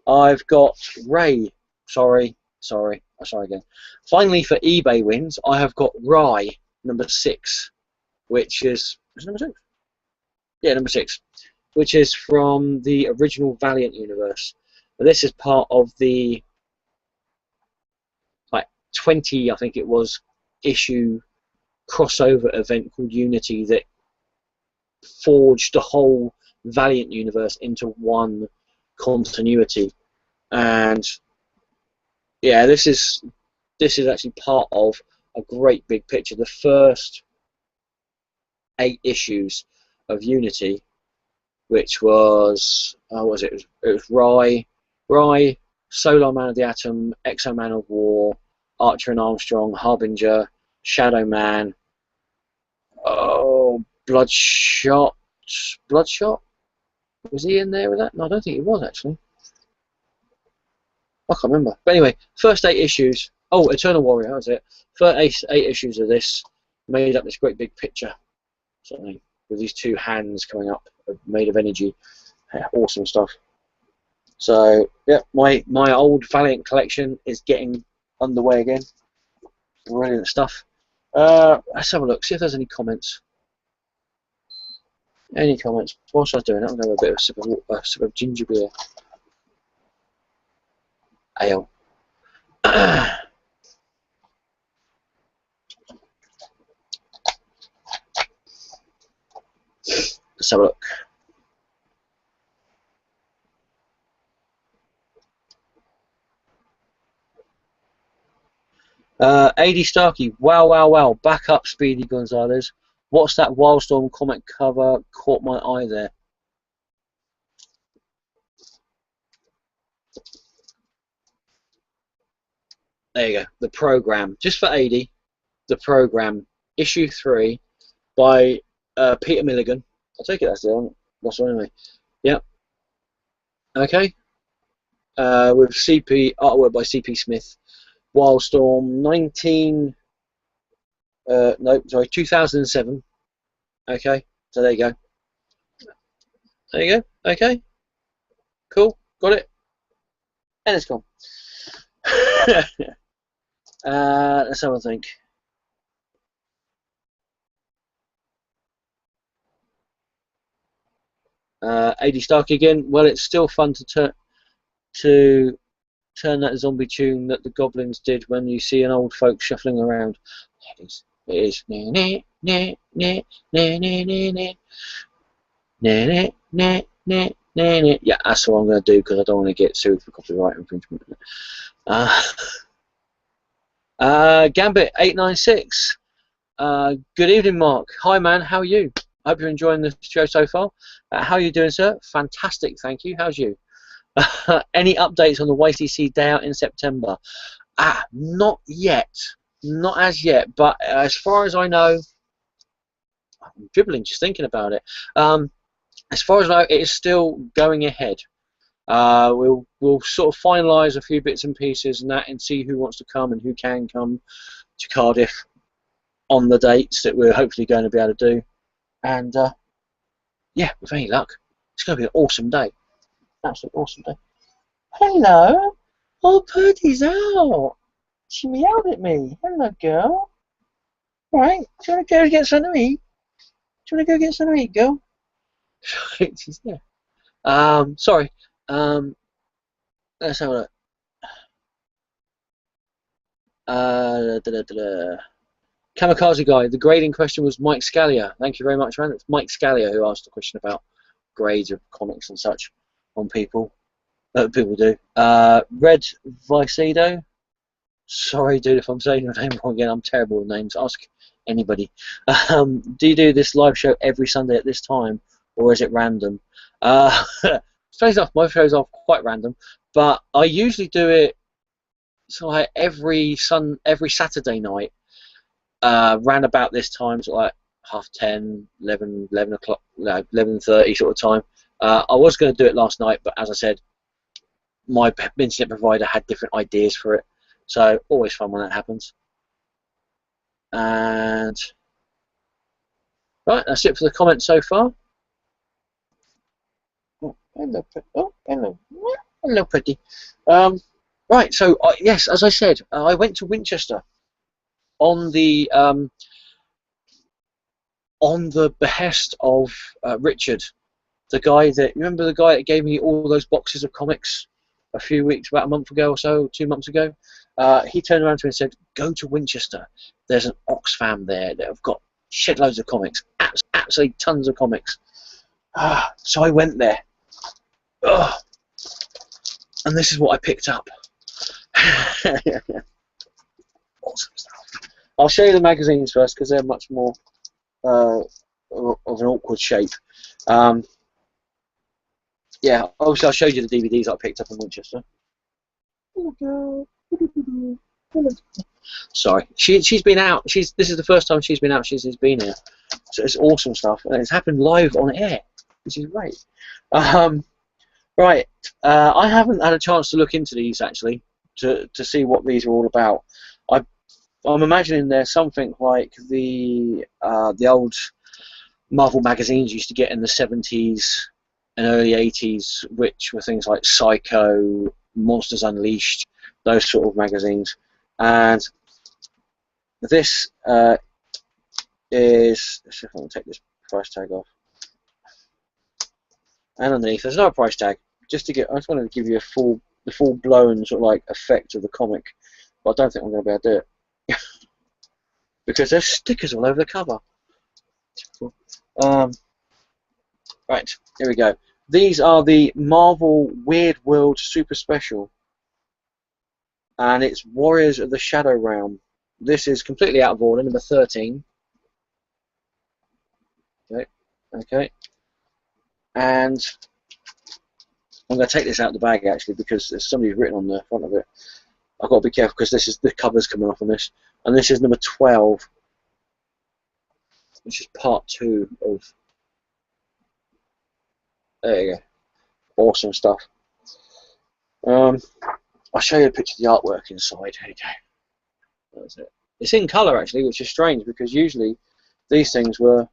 I've got Ray. Sorry again. Finally, for eBay wins, I have got Rye, number 6, which is number 6. Yeah, number 6, which is from the original Valiant universe. But this is part of the 20, I think it was, issue crossover event called Unity that forged the whole Valiant universe into one continuity. And yeah, this is actually part of a great big picture. The first 8 issues of Unity, which was it was Rye, Solar Man of the Atom, Exo Man of War, Archer and Armstrong, Harbinger, Shadow Man, Bloodshot. Was he in there with that? No, I don't think he was actually. I can't remember. But anyway, first 8 issues. Oh, Eternal Warrior, that was it. First 8 issues of this made up this great big picture, something with these 2 hands coming up, made of energy. Yeah, awesome stuff. So yeah, my old Valiant collection is getting underway again. Brilliant stuff. Let's have a look. See if there's any comments. Any comments? Whilst I was doing it, I'm going to have a bit of a sip of ginger beer. Ale. Let's have a look. AD Starkey, wow. Back up, Speedy Gonzalez. What's that Wildstorm comic cover? Caught my eye there. There you go. The Program. Just for 80. The Program. Issue 3 by Peter Milligan. I take it that's the one. That's one anyway. Yep. Okay. With CP artwork by CP Smith. Wildstorm 2007. Okay. So there you go. There you go. Okay. Cool. Got it. And it's gone. Let's have a think. AD Stark again. Well, it's still fun to turn that zombie tune that the goblins did when you see an old folk shuffling around. It is. It is. Yeah, that's what I'm going to do because I don't want to get sued for copyright infringement. Gambit 896. Good evening, Mark. Hi, man. How are you? I hope you're enjoying the show so far. How are you doing, sir? Fantastic, thank you. How's you? Any updates on the YCC day out in September? Not yet. Not as yet. But as far as I know, I'm dribbling just thinking about it. As far as I know, it is still going ahead. We'll sort of finalise a few bits and pieces and that, and see who wants to come and who can come to Cardiff on the dates that we're hopefully going to be able to do. And yeah, with any luck, it's going to be an awesome day. Absolutely awesome day. Hello. Oh, Purdy's out. She meowed at me. Hello, girl. Right. Do you want to go get something to eat? Do you want to go get something to eat, girl? She's there. Sorry. Let's have a look. Kamikaze Guy. The grading question was Mike Scalia. Thank you very much, man. It's Mike Scalia who asked the question about grades of comics and such on people. People do. Red Vicedo. Sorry, dude, if I'm saying your name wrong again. I'm terrible with names. Ask anybody. Do you do this live show every Sunday at this time, or is it random? Straight off, my shows are quite random, but I usually do it sort of like every Saturday night, round about this time, sort of like 10:30, 11 o'clock, 11:30 sort of time. I was going to do it last night, but as I said, my internet provider had different ideas for it, so always fun when that happens. And right, that's it for the comments so far. Oh, hello, oh, hello, hello, pretty. Right, so yes, as I said, I went to Winchester on the behest of Richard, the guy that, remember the guy that gave me all those boxes of comics about a month ago or so, 2 months ago. He turned around to me and said, "Go to Winchester. There's an Oxfam there that have got shitloads of comics, absolutely tons of comics." So I went there. And this is what I picked up. Awesome stuff. I'll show you the magazines first because they're much more of an awkward shape. Yeah, obviously I'll show you the DVDs I picked up in Winchester. Sorry, she's been out. This is the first time she's been out. She's been here, so it's awesome stuff, and it's happened live on air, which is great. Right, I haven't had a chance to look into these actually to see what these are all about. I'm imagining they're something like the old Marvel magazines used to get in the 70s and early 80s, which were things like Psycho, Monsters Unleashed, those sort of magazines. And this is, let's see if I can take this price tag off. And underneath, there's no price tag. I just wanted to give you the full blown sort of like effect of the comic, but I don't think I'm going to be able to do it because there's stickers all over the cover. Right, here we go. These are the Marvel Weird World Super Special, and it's Warriors of the Shadow Realm. This is completely out of order, number 13. Okay, okay. And I'm going to take this out of the bag actually because there's somebody written on the front of it. I've got to be careful because this is the cover's coming off on this, and this is number 12, which is part 2 of. There you go. Awesome stuff. I'll show you a picture of the artwork inside. There you go. That's it. It's in colour actually, which is strange because usually these things were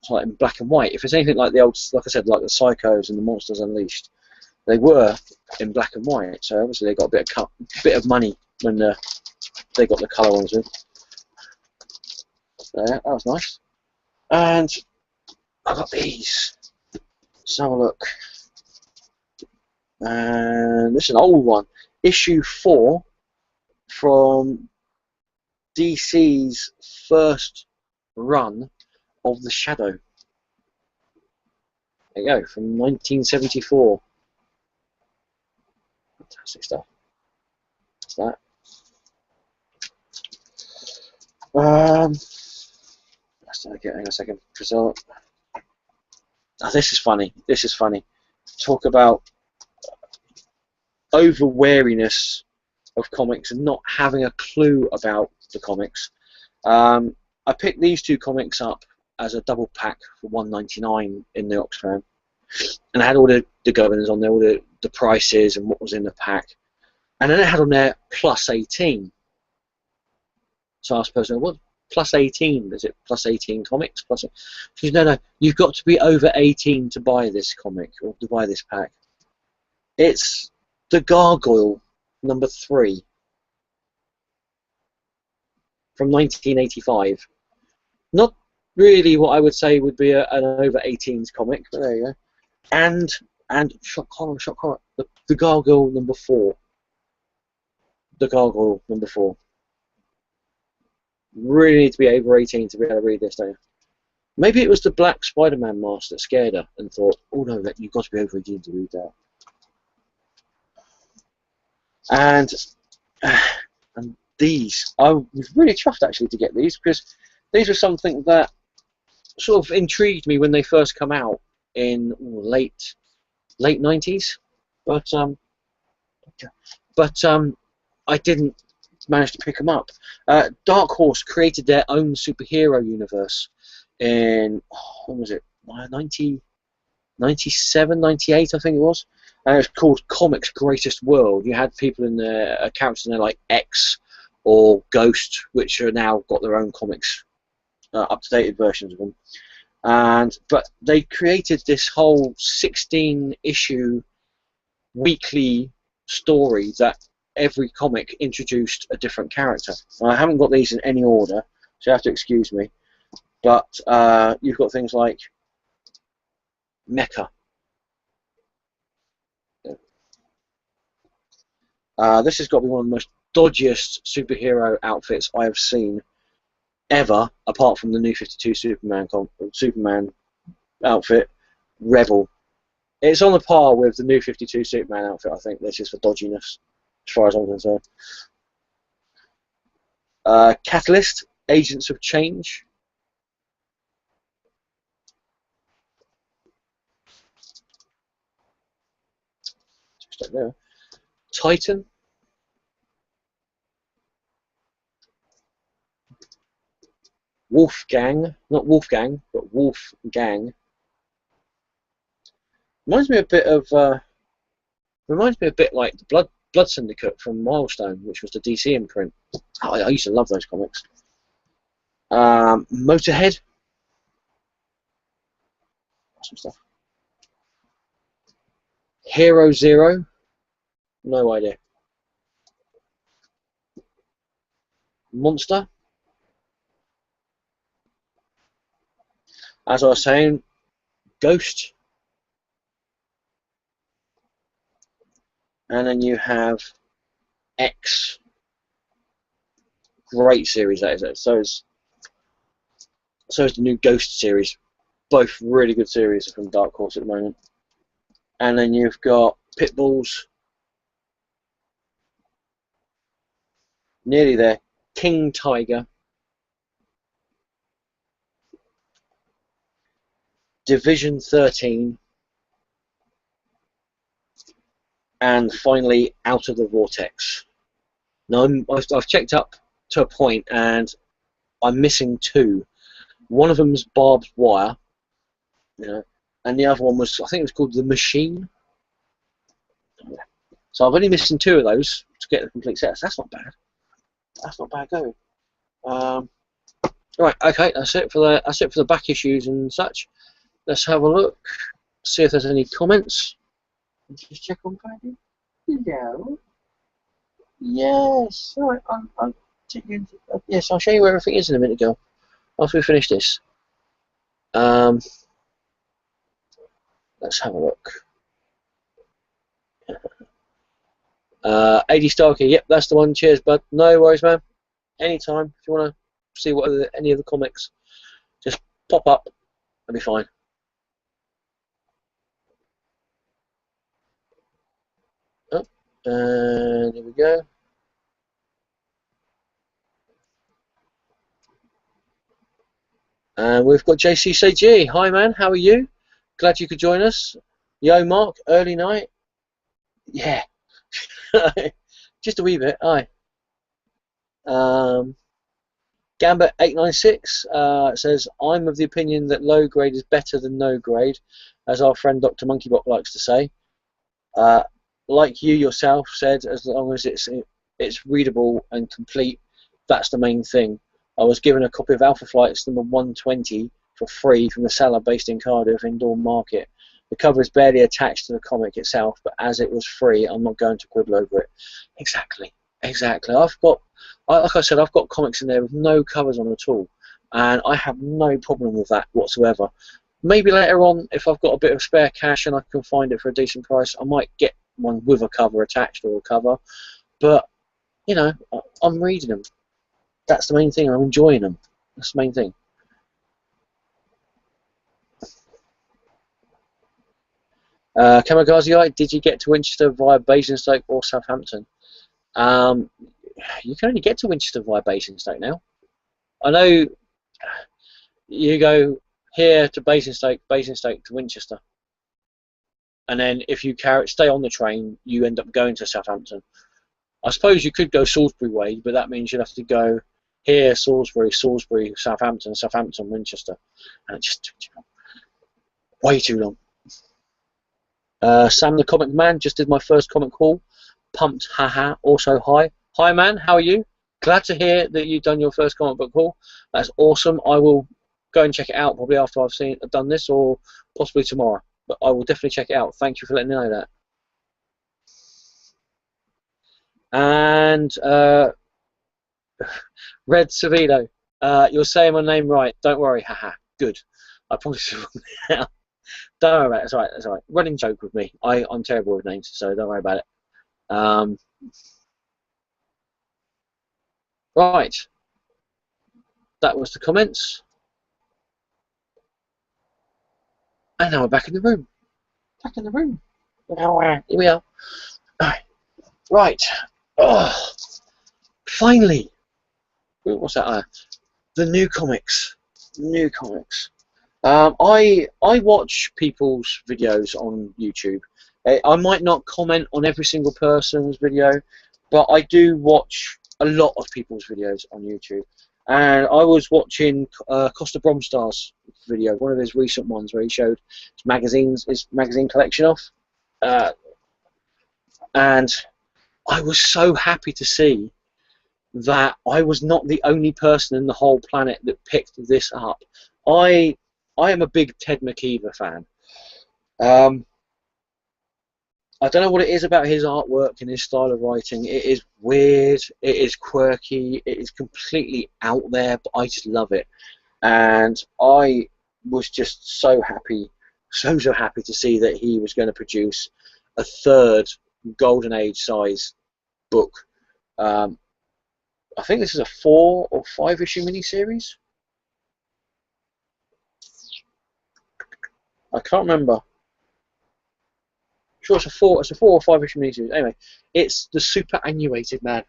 like in black and white. If it's anything like the old, like I said, like the Psychos and the Monsters Unleashed, they were in black and white. So obviously they got a bit of money when they got the colour ones in. There, that was nice. And I got these. Let's have a look. And this is an old one, issue 4 from DC's first run of The Shadow. There you go, from 1974. Fantastic stuff. That's that. Let's get in a second. Oh, this is funny. This is funny. Talk about over-wariness of comics and not having a clue about the comics. I picked these 2 comics up as a double pack for $1.99 in the Oxfam, and I had all the governors on there, all the prices and what was in the pack, and then it had on there plus 18. So I was supposed to know, what plus 18? Is it plus 18 comics? Plus? She said, no, you've got to be over 18 to buy this comic or to buy this pack. It's The Gargoyle number 3 from 1985. Not really what I would say would be an over 18s comic, but there you go. And shock horror, the Gargoyle number 4. The Gargoyle number 4. Really need to be over 18 to be able to read this, don't you? Maybe it was the black Spider-Man mask that scared her and thought, oh no, you've got to be over 18 to read that. And these, I was really chuffed actually to get these because these were something that sort of intrigued me when they first come out in late 90s, but I didn't manage to pick them up. Dark Horse created their own superhero universe in, when was it, 97, 98 I think it was, and it was called Comics Greatest World. You had people in there, characters in there like X or Ghost, which are now got their own comics, up-to-date versions of them. But they created this whole 16-issue weekly story that every comic introduced a different character. Now, I haven't got these in any order, so you have to excuse me. But you've got things like Mecha. This has got to be one of the most dodgiest superhero outfits I have seen ever, apart from the New 52 Superman outfit, Rebel. It's on the par with the New 52 Superman outfit, I think. This is for dodginess, as far as I'm concerned. Catalyst, Agents of Change. Just there. Titan. Wolfgang, not Wolfgang, but Wolfgang. Reminds me a bit like the Blood Syndicate from Milestone, which was the DC imprint. Oh, I used to love those comics. Motorhead. Awesome stuff. Hero Zero. No idea. Monster. As I was saying, Ghost. And then you have X. Great series, that is. So is the new Ghost series. Both really good series from Dark Horse at the moment. And then you've got Pitbulls. Nearly there. King Tiger. Division 13, and finally Out of the Vortex. Now I've checked up to a point, and I'm missing 2. One of them's Barbed Wire, you know, and the other one was, I think it was called The Machine. So I've only missing 2 of those to get the complete set. So that's not bad. That's not bad going. Right, okay, that's it for the back issues and such. Let's have a look, see if there's any comments. Just check on Paddy. Hello. Yes. Right. Yes, I'll show you where everything is in a minute, girl. After we finish this. Let's have a look. 80 Starkey, yep, that's the one. Cheers, bud. No worries, man. Anytime. If you want to see what any of the comics, just pop up. That'll be fine. Oh, and here we go. And we've got JCCG. Hi, man. How are you? Glad you could join us. Yo, Mark. Early night. Yeah. Just a wee bit. Aye. Gambit 896 says, I'm of the opinion that low grade is better than no grade, as our friend Dr. Monkeybot likes to say. Like you yourself said, as long as it's readable and complete, that's the main thing. I was given a copy of Alpha Flight's number 120 for free from the seller based in Cardiff Indoor Market. The cover is barely attached to the comic itself, but as it was free, I'm not going to quibble over it. Exactly. Like I said, I've got comics in there with no covers on at all, and I have no problem with that whatsoever. Maybe later on, if I've got a bit of spare cash and I can find it for a decent price, I might get one with a cover attached or a cover. But, you know, I'm reading them. That's the main thing. I'm enjoying them. That's the main thing. Kamikaze, did you get to Winchester via Basingstoke or Southampton? You can only get to Winchester via Basingstoke now. I know you go here to Basingstoke, Basingstoke to Winchester, and then if you stay on the train, you end up going to Southampton. I suppose you could go Salisbury way, but that means you'd have to go here, Salisbury, Southampton, Southampton, Winchester, and it just took too long. Way too long. Sam the Comic Man just did my first comic haul. Pumped, haha. Also, hi. Hi, man. How are you? Glad to hear that you've done your first comic book haul. That's awesome. I will go and check it out probably after I've done this, or possibly tomorrow. But I will definitely check it out. Thank you for letting me know that. And Red Savino, you're saying my name right. Don't worry, haha. Good. I promise you now. Don't worry about it. It's alright. It's alright. Running joke with me. I'm terrible with names, so don't worry about it. Right. That was the comments. And now we're back in the room. Back in the room. Here we are. Right. Oh, finally. What's that? The new comics. New comics. I watch people's videos on YouTube. I might not comment on every single person's video, but I do watch a lot of people's videos on YouTube. And I was watching Costa Bromstar's video, one of his recent ones, where he showed his magazine collection off. And I was so happy to see that I was not the only person in the whole planet that picked this up. I am a big Ted McKeever fan. I don't know what it is about his artwork and his style of writing. It is weird, it is quirky, it is completely out there, but I just love it. And I was just so happy to see that he was going to produce a third Golden Age size book. I think this is a 4 or 5 issue miniseries. I can't remember. Sure, it's a 4 or 5 issue miniseries. Anyway, it's the Superannuated Man.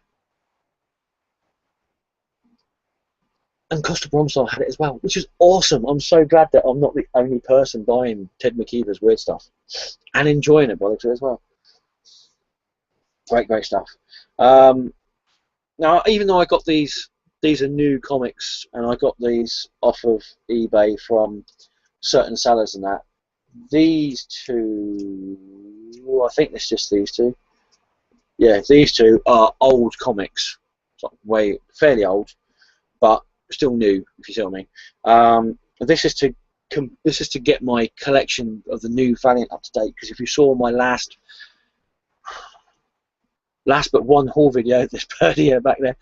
And Costa Bromstar had it as well, which is awesome. I'm so glad that I'm not the only person buying Ted McKeever's weird stuff and enjoying it by the looks of it as well. Great stuff. Now, even though I got these are new comics, and I got these off of eBay from certain sellers and that. These two, I think it's just these two. Yeah, these two are old comics, way fairly old, but still new, if you see what I mean. This is to get my collection of the new Valiant up to date. Because if you saw my last but one haul video, there's Birdie here back there.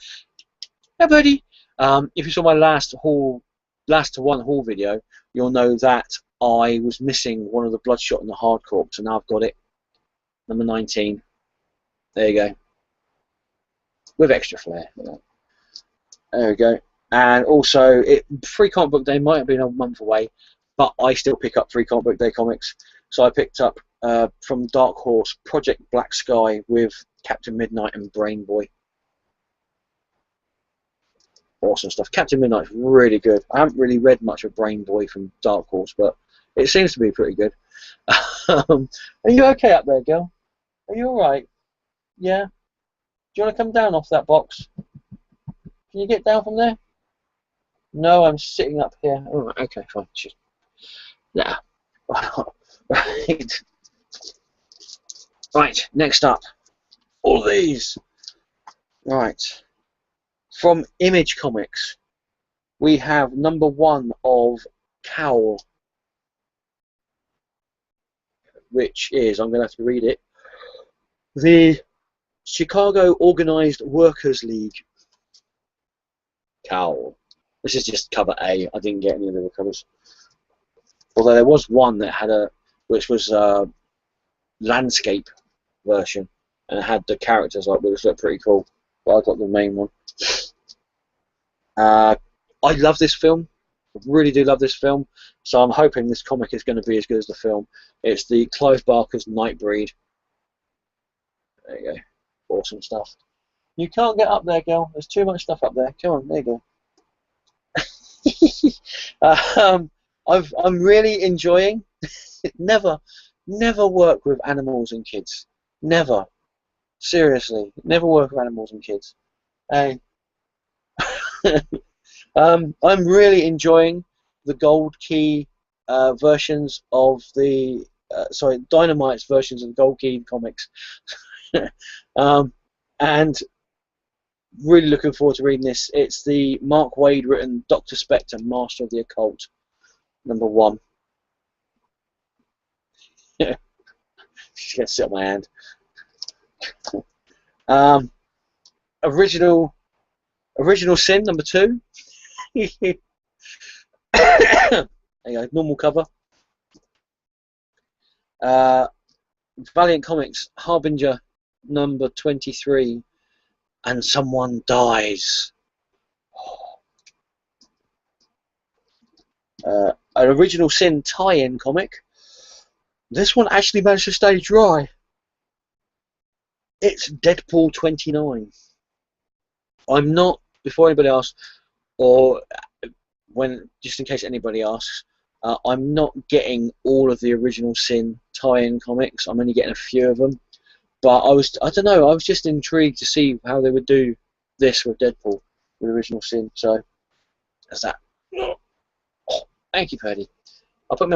Hey, Birdie. If you saw my last to one haul video, you'll know that I was missing one of the Bloodshot and the Hardcorp, so now I've got it. Number 19. There you go. With extra flair. There we go. And also, Free Comic Book Day might have been a month away, but I still pick up Free Comic Book Day comics. So I picked up from Dark Horse Project Black Sky with Captain Midnight and Brain Boy. Awesome stuff. Captain Midnight's really good. I haven't really read much of Brain Boy from Dark Horse, but it seems to be pretty good. Are you okay up there, girl? Are you alright? Yeah? Do you want to come down off that box? Can you get down from there? No, I'm sitting up here. Oh, okay, fine. Yeah. Right. Right, next up. All these. Right. From Image Comics, we have number 1 of Cowl, which is, I'm going to have to read it, the Chicago Organized Workers League. Cowl. This is just cover A. I didn't get any of the other covers. Although there was one that had which was a landscape version, and it had the characters like, which looked pretty cool. But I got the main one. I love this film. I really do love this film. So I'm hoping this comic is going to be as good as the film. It's the Clive Barker's Nightbreed. There you go. Awesome stuff. You can't get up there, girl. There's too much stuff up there. Come on, there you go. I'm really enjoying. Never work with animals and kids. Never. Seriously, never work with animals and kids. Hey. I'm really enjoying the Gold Key versions of the Dynamite's versions of the Gold Key comics, and really looking forward to reading this. It's the Mark Waid written Dr. Spectre, Master of the Occult, number 1. Yeah, she's gonna sit on my hand. Original Sin, number 2. There you go, normal cover. Valiant Comics, Harbinger, number 23, and someone dies. An Original Sin tie-in comic. This one actually managed to stay dry. It's Deadpool 29. I'm not, before anybody asks, or just in case anybody asks, I'm not getting all of the Original Sin tie-in comics. I'm only getting a few of them. But I don't know, I was just intrigued to see how they would do this with Deadpool, with Original Sin. So that's that. Oh, thank you, Paddy. I'll put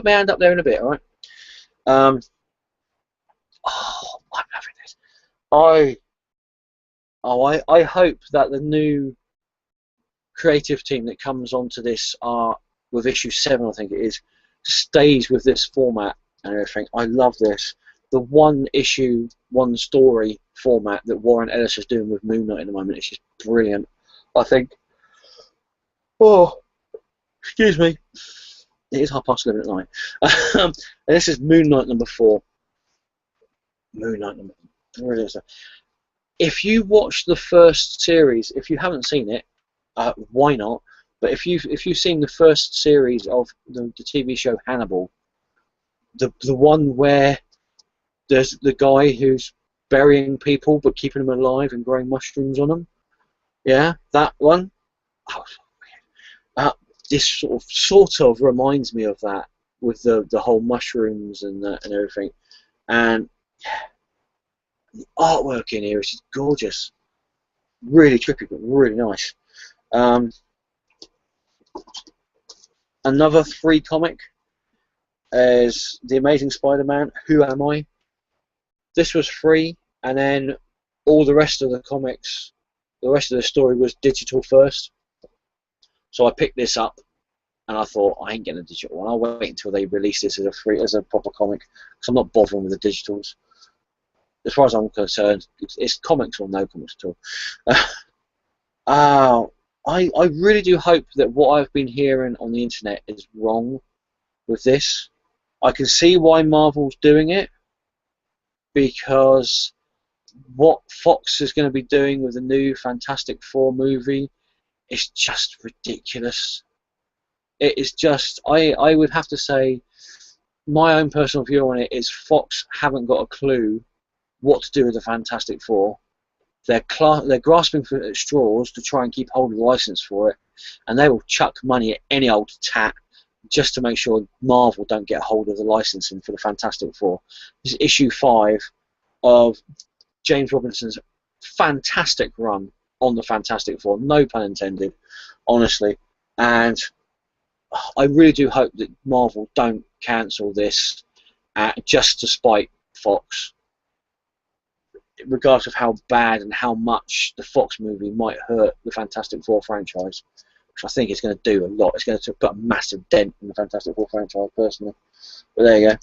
my hand up there in a bit, alright? I'm loving this. I hope that the new creative team that comes onto this with issue 7, I think it is, stays with this format and everything. I love this. The one issue, one story format that Warren Ellis is doing with Moon Knight at the moment is just brilliant. I think. Oh, excuse me. It is 11:30 at night. And this is Moon Knight number 4. Moon Knight number 4. Brilliant. If you watch the first series, if you haven't seen it, why not? But if you've seen the first series of the TV show Hannibal, the one where there's the guy who's burying people but keeping them alive and growing mushrooms on them, yeah, that one. Oh, This sort of reminds me of that, with the whole mushrooms and everything, and the artwork in here is just gorgeous, really trippy but really nice. Another free comic is The Amazing Spider-Man, Who Am I? This was free, and then all the rest of the comics, the rest of the story was digital first. So I picked this up, and I thought, I ain't getting a digital one. I'll wait until they release this as a proper comic, because I'm not bothering with the digitals. As far as I'm concerned, it's comics or no comics at all. I really do hope that what I've been hearing on the internet is wrong with this. I can see why Marvel's doing it, because what Fox is going to be doing with the new Fantastic Four movie is just ridiculous. It is just, I would have to say, my own personal view on it is Fox haven't got a clue what to do with the Fantastic Four. They're grasping for straws to try and keep hold of the license for it, and they will chuck money at any old tat just to make sure Marvel don't get hold of the licensing for the Fantastic Four. This is issue 5 of James Robinson's fantastic run on the Fantastic Four, no pun intended, honestly, and I really do hope that Marvel don't cancel this just to spite Fox, regardless of how bad and how much the Fox movie might hurt the Fantastic Four franchise, which I think is going to do a lot. It's going to put a massive dent in the Fantastic Four franchise, personally. But there you go.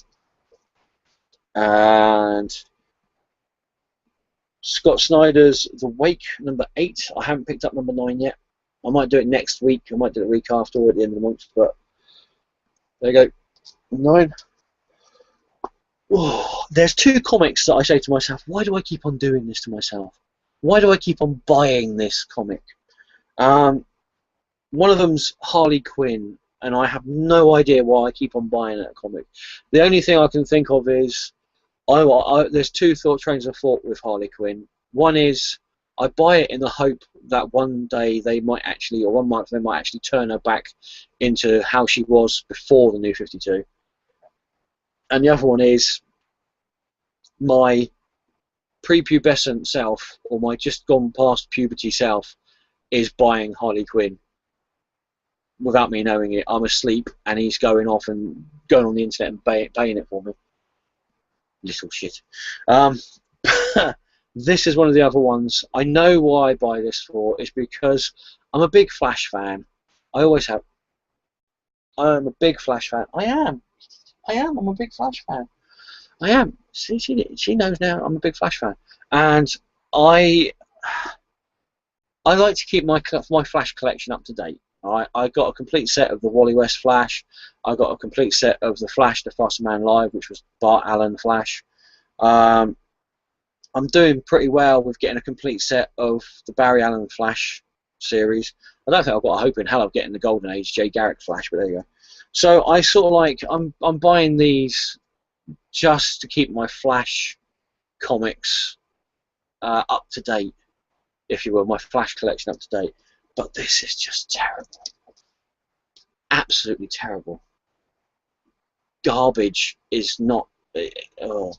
And Scott Snyder's The Wake, number 8. I haven't picked up number 9 yet. I might do it next week. I might do it the week after or at the end of the month. But there you go. 9. Oh, there's 2 comics that I say to myself, why do I keep on doing this to myself? Why do I keep on buying this comic? One of them's Harley Quinn, and I have no idea why I keep on buying that comic. The only thing I can think of is there's 2 trains of thought with Harley Quinn. One is I buy it in the hope that one day they might actually, or one month they might actually turn her back into how she was before the New 52. And the other one is my prepubescent self, or my just gone past puberty self, is buying Harley Quinn without me knowing it. I'm asleep and he's going off and going on the internet and paying it for me. Little shit. This is one of the other ones. I know why I buy this for. It's because I'm a big Flash fan. I always have. I'm a big Flash fan. I am. I'm a big Flash fan. I am. She knows now I'm a big Flash fan. And I like to keep my Flash collection up to date. I got a complete set of the Wally West Flash. I got a complete set of the Flash, the Faster Man Live, which was Bart Allen Flash. I'm doing pretty well with getting a complete set of the Barry Allen Flash series. I don't think I've got a hope in hell of getting the Golden Age Jay Garrick Flash, but there you go. So I sort of like, I'm buying these just to keep my Flash comics up to date, if you will, my Flash collection up to date. But this is just terrible. Absolutely terrible. Garbage is not. Oh.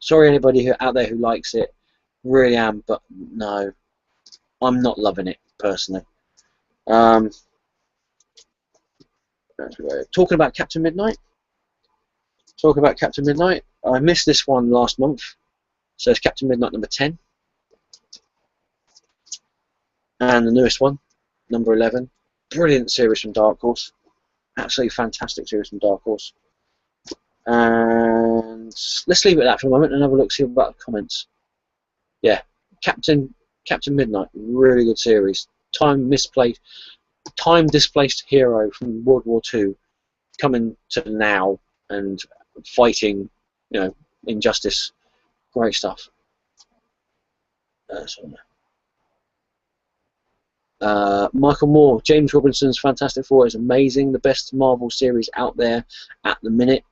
Sorry, anybody out there who likes it. Really am, but no, I'm not loving it personally. Talking about Captain Midnight. I missed this one last month, so it's Captain Midnight number 10, and the newest one, number 11. Brilliant series from Dark Horse. Absolutely fantastic series from Dark Horse. And let's leave it at that for a moment and have a look, see about the comments. Yeah, Captain Midnight, really good series. Time displaced hero from World War II, coming to now and fighting, injustice. Great stuff. Michael Moore, James Robinson's Fantastic Four is amazing. The best Marvel series out there at the minute,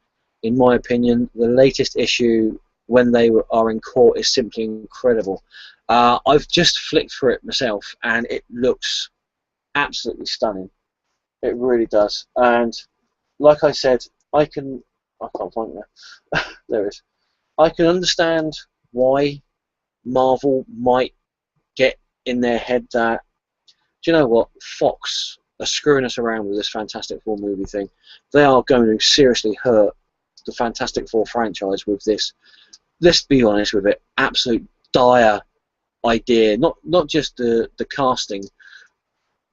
in my opinion. The latest issue, when they are in court, is simply incredible. I've just flicked through it myself, and it looks absolutely stunning. It really does. And like I said, I can't find it now. There it is. I can understand why Marvel might get in their head that, do you know what, Fox are screwing us around with this Fantastic Four movie thing. They are going to seriously hurt the Fantastic Four franchise with this. Let's be honest with it, absolute dire idea. Not just the casting,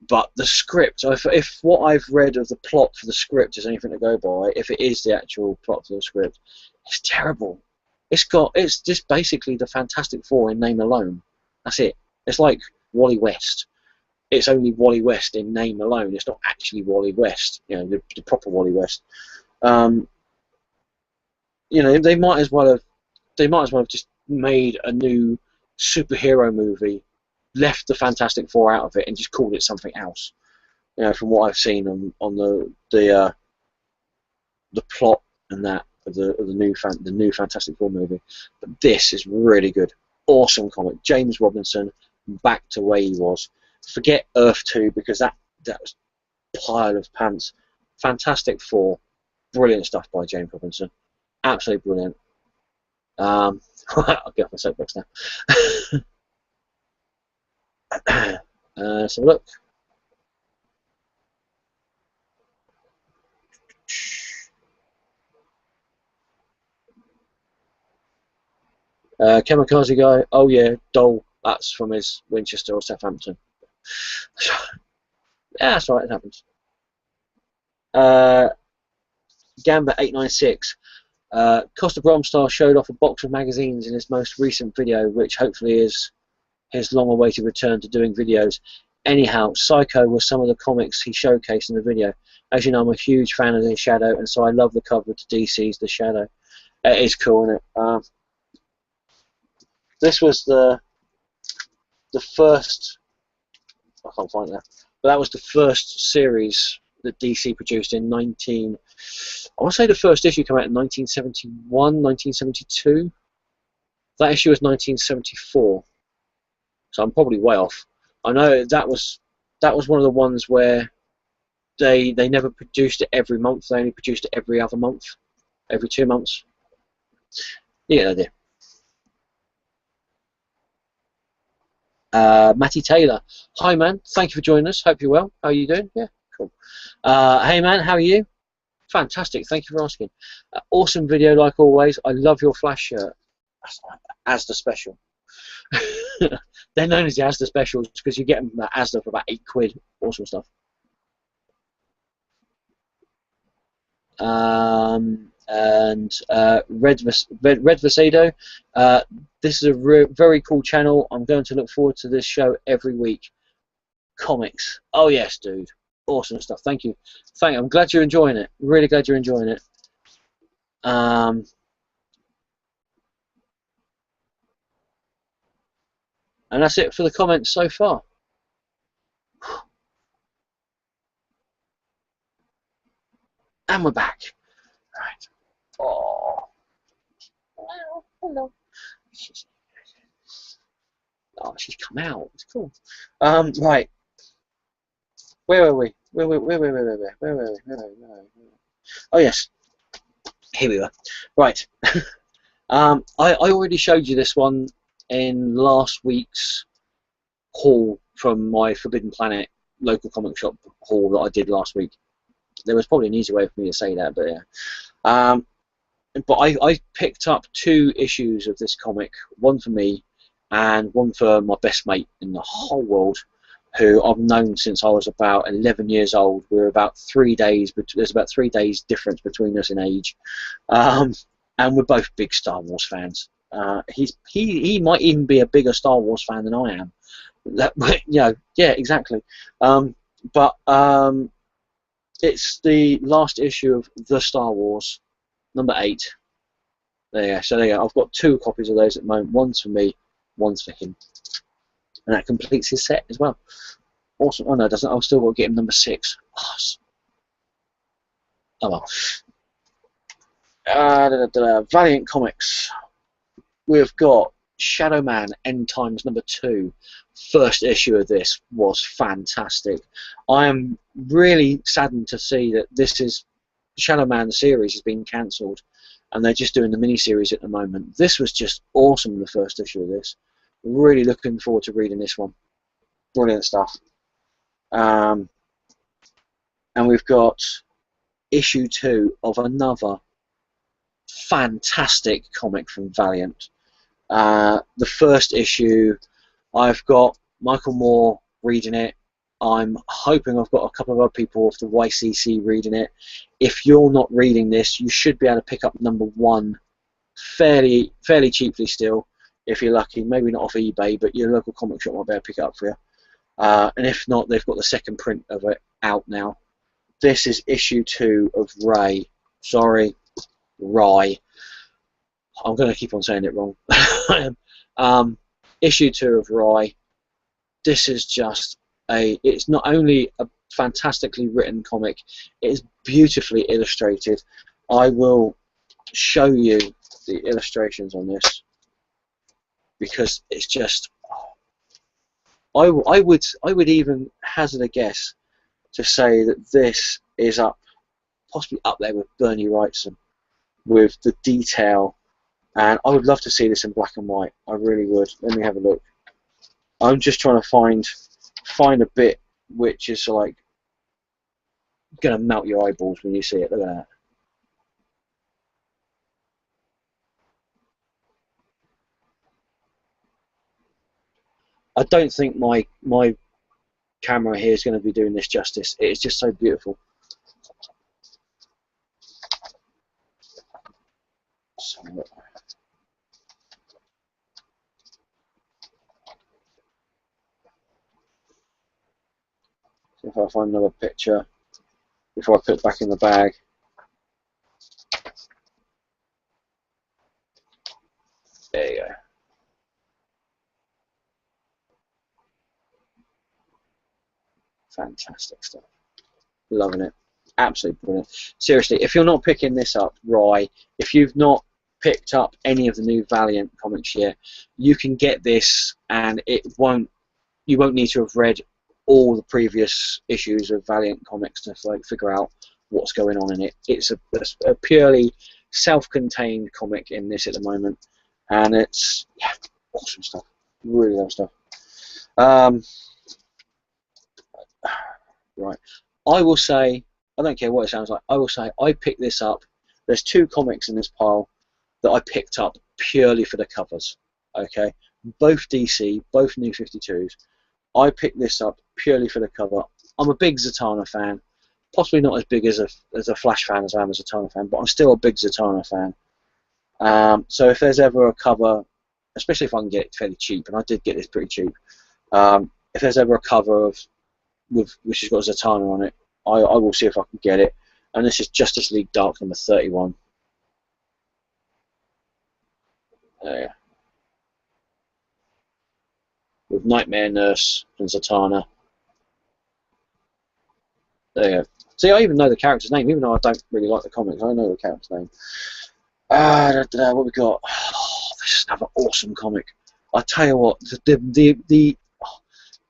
but the script. So if what I've read of the plot for the script is anything to go by, if it is the actual plot for the script, it's terrible. It's just basically the Fantastic Four in name alone. That's it. It's like Wally West. It's only Wally West in name alone. It's not actually Wally West. You know, the proper Wally West. You know, they might as well have just made a new superhero movie, left the Fantastic Four out of it, and just called it something else. You know, from what I've seen on the plot and that of the new Fantastic Four movie. But this is really good, awesome comic. James Robinson back to where he was. Forget Earth 2 because that was a pile of pants. Fantastic Four, brilliant stuff by James Robinson, absolutely brilliant. I'll get off my soapbox now. So look. Kamikaze Guy, oh yeah, Dole, that's from his Winchester or Southampton. Yeah, that's right, it happens. Gamba896, Costa Bromstar showed off a box of magazines in his most recent video, which hopefully is his long-awaited return to doing videos. Anyhow, Psycho was some of the comics he showcased in the video. As you know, I'm a huge fan of The Shadow, and so I love the cover to DC's The Shadow. It is cool, isn't it? This was the first. I can't find that, but that was the first series that DC produced in I want to say the first issue came out in 1971, 1972. That issue was 1974, so I'm probably way off. I know that was one of the ones where they never produced it every month. They only produced it every other month, every 2 months. You get the idea. Matty Taylor, hi man, thank you for joining us. Hope you're well. How are you doing? Yeah, cool. Hey man, how are you? Fantastic. Thank you for asking. Awesome video, like always. I love your Flash shirt. Asda special. They're known as the Asda specials because you get them at Asda for about £8. Awesome stuff. And Red Vasedo, this is a very cool channel. I'm going to look forward to this show every week. Comics, oh yes, dude, awesome stuff. Thank you. I'm glad you're enjoying it. Really glad you're enjoying it. And that's it for the comments so far. And we're back. Right. Oh. Hello. Oh, she's come out. It's cool. Right. Where were we? Where were we? Oh yes. Here we were. Right. I already showed you this one in last week's haul from my Forbidden Planet local comic shop haul that I did last week. There was probably an easy way for me to say that, but yeah. But I picked up 2 issues of this comic, one for me and one for my best mate in the whole world, who I've known since I was about 11 years old. We're about 3 days, but there's about 3 days difference between us in age, and we're both big Star Wars fans. He might even be a bigger Star Wars fan than I am. That, you know, yeah, exactly. But it's the last issue of The Star Wars, number 8. There you go. So there you go. I've got 2 copies of those at the moment. One's for me, one's for him. And that completes his set as well. Awesome. Oh no, it doesn't. I've still got to get him number 6. Oh well. Valiant Comics. We've got Shadow Man End Times number 2. first issue of this was fantastic. I am really saddened to see that this is Shadow Man series has been cancelled, and they're just doing the mini-series at the moment. This was just awesome, the first issue of this. Really looking forward to reading this one. Brilliant stuff. And we've got issue 2 of another fantastic comic from Valiant. The first issue, I've got Michael Moore reading it. I'm hoping I've got a couple of other people off the YCC reading it. If you're not reading this, you should be able to pick up number 1 fairly cheaply still, if you're lucky. Maybe not off eBay, but your local comic shop might be able to pick it up for you. And if not, they've got the second print of it out now. This is issue 2 of Ray. Sorry, Rye. I'm going to keep on saying it wrong. Issue 2 of Rye. This is just it's not only a fantastically written comic, it is beautifully illustrated. I will show you the illustrations on this because it's just, I would even hazard a guess to say that this is possibly up there with Bernie Wrightson with the detail, and I would love to see this in black and white. I really would. Let me have a look. I'm just trying to find a bit which is like gonna melt your eyeballs when you see it. Look at that. I don't think my camera here is going to be doing this justice. It is just so beautiful. So if I find another picture before I put it back in the bag. There you go. Fantastic stuff. Loving it. Absolutely brilliant. Seriously, if you're not picking this up, Rye, if you've not picked up any of the new Valiant comics yet, you can get this, and you won't need to have read all the previous issues of Valiant comics to like figure out what's going on in it. It's a purely self-contained comic in this at the moment, and it's awesome stuff. Really love stuff. Right, I will say, I don't care what it sounds like, I will say I picked this up. There's 2 comics in this pile that I picked up purely for the covers. Okay, both DC, both New 52s. I picked this up purely for the cover. I'm a big Zatanna fan, possibly not as big as a Flash fan as I am a Zatanna fan, but I'm still a big Zatanna fan. So if there's ever a cover, especially if I can get it fairly cheap, and I did get this pretty cheap, if there's ever a cover which has got Zatanna on it, I will see if I can get it. And this is Justice League Dark number 31. There. With Nightmare Nurse and Zatanna. There you go. See, I even know the character's name, even though I don't really like the comics. I know the character's name. What we got? Oh, this is another awesome comic. I tell you what,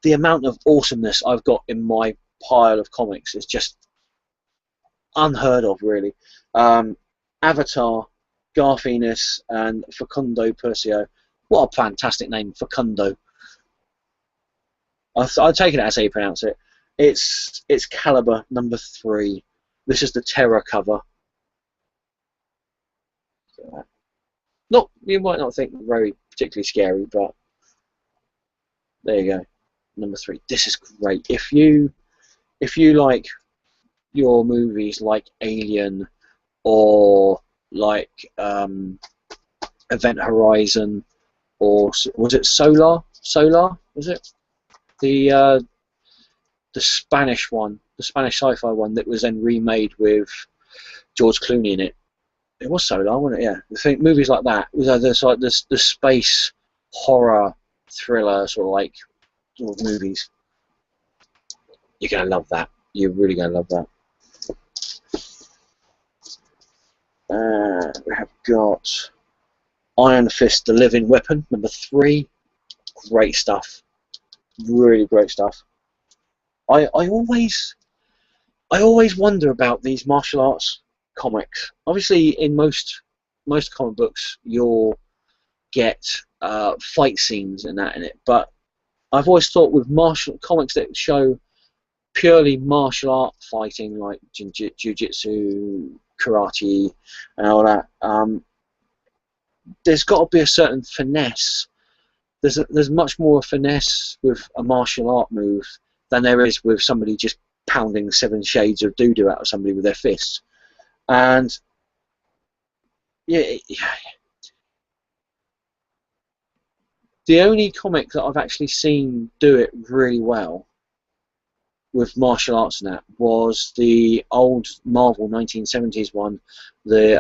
the amount of awesomeness I've got in my pile of comics is just unheard of, really. Avatar, Garth Ennis, and Facundo Percio. What a fantastic name, Facundo. I'll take it as how you pronounce it. It's Caliber number 3. This is the Terror cover. You might not think very particularly scary, but there you go. Number 3. This is great. If you like your movies like Alien or like Event Horizon, or was it Solar? Solar, was it? The Spanish one, the Spanish sci-fi one that was then remade with George Clooney in it. It was Solar, wasn't it? Yeah. I think movies like that, there's like the space horror thriller sort of movies. You're gonna love that. You're really gonna love that. We have got Iron Fist: The Living Weapon, number 3. Great stuff. Really great stuff. I always wonder about these martial arts comics. Obviously, in most comic books, you'll get fight scenes and that in it. But I've always thought with martial comics that show purely martial art fighting, like jiu-jitsu, karate, and all that, there's got to be a certain finesse. There's much more finesse with a martial art move than there is with somebody just pounding 7 shades of doo-doo out of somebody with their fists. And yeah, the only comic that I've actually seen do it really well with martial arts and that was the old Marvel 1970s one, the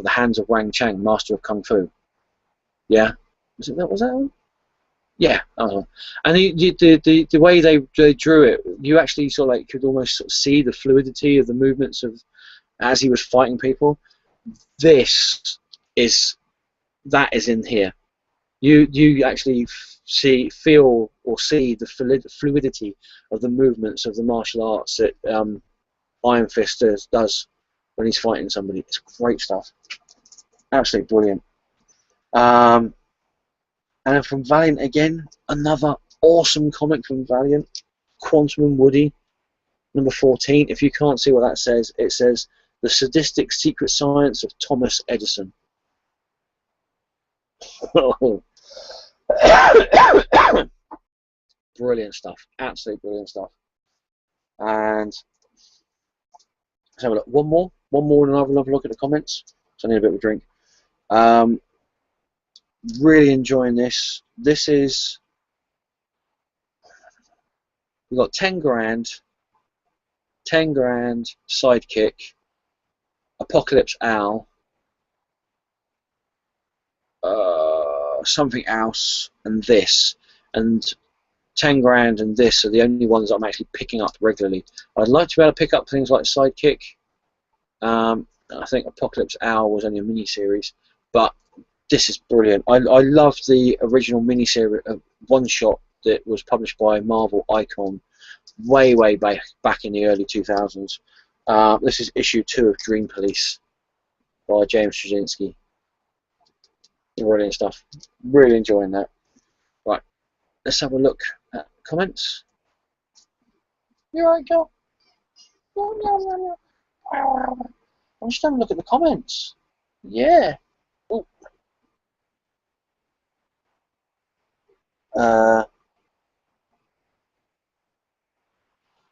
Hands of Wang Chang, Master of Kung Fu. Yeah, was that one? Yeah, and the way they drew it, you actually sort of like could almost sort of see the fluidity of the movements of as he was fighting people. That is in here. You actually feel or see the fluidity of the movements of the martial arts that Iron Fist does when he's fighting somebody. It's great stuff. Absolutely brilliant. And then from Valiant again, another awesome comic from Valiant, Quantum and Woody, number 14. If you can't see what that says, it says The Sadistic Secret Science of Thomas Edison. Brilliant stuff. Absolutely brilliant stuff. And let's have a look. One more, and I'll have a look at the comments. So I need a bit of a drink. Really enjoying this. This is, we've got 10 grand Sidekick, Apocalypse Owl, something else, and this, and 10 grand and this are the only ones I'm actually picking up regularly. I'd like to be able to pick up things like Sidekick. I think Apocalypse Owl was only a mini-series, but this is brilliant. I love the original mini-series one-shot that was published by Marvel Icon way back in the early 2000s. This is issue 2 of Dream Police by James Straczynski. Brilliant stuff. Really enjoying that. Right, let's have a look at comments. You alright, girl? I'm just having a look at the comments. Yeah. Ooh.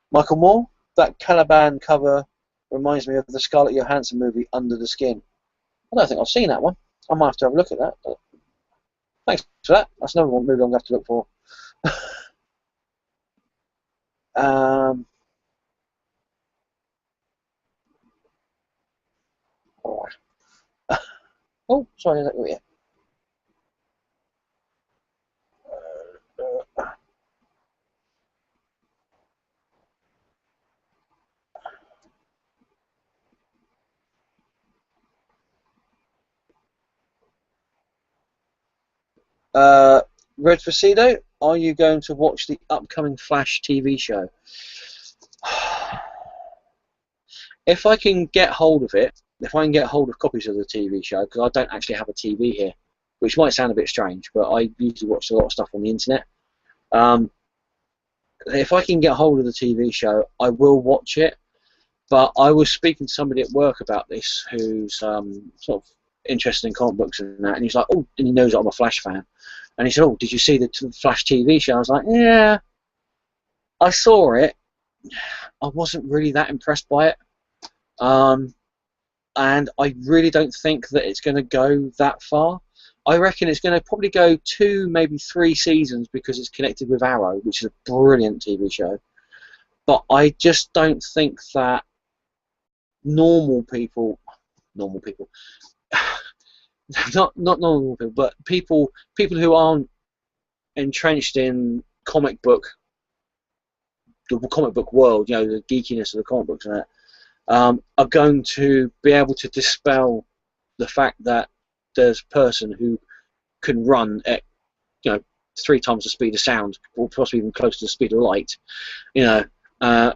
Michael Moore, that Caliban cover reminds me of the Scarlett Johansson movie Under the Skin. I don't think I've seen that one. I might have to have a look at that. But thanks for that. That's another one movie I'm going to have to look for. All right. Oh, sorry. Yeah. Red Facido, are you going to watch the upcoming Flash TV show? If I can get hold of it, if I can get hold of copies of the TV show, because I don't actually have a TV here, which might sound a bit strange, but I usually watch a lot of stuff on the internet. If I can get hold of the TV show, I will watch it. But I was speaking to somebody at work about this who's sort of interested in comic books and that, and he's like, oh, and he knows that I'm a Flash fan. And he said, oh, did you see the Flash TV show? I was like, yeah, I saw it. I wasn't really that impressed by it. And I really don't think that it's going to go that far. I reckon it's going to probably go 2, maybe 3 seasons because it's connected with Arrow, which is a brilliant TV show. But I just don't think that normal people, not normal people, but people who aren't entrenched in the comic book world, you know, the geekiness of the comic books and that, are going to be able to dispel the fact that there's a person who can run at, you know, 3 times the speed of sound, or possibly even close to the speed of light, you know,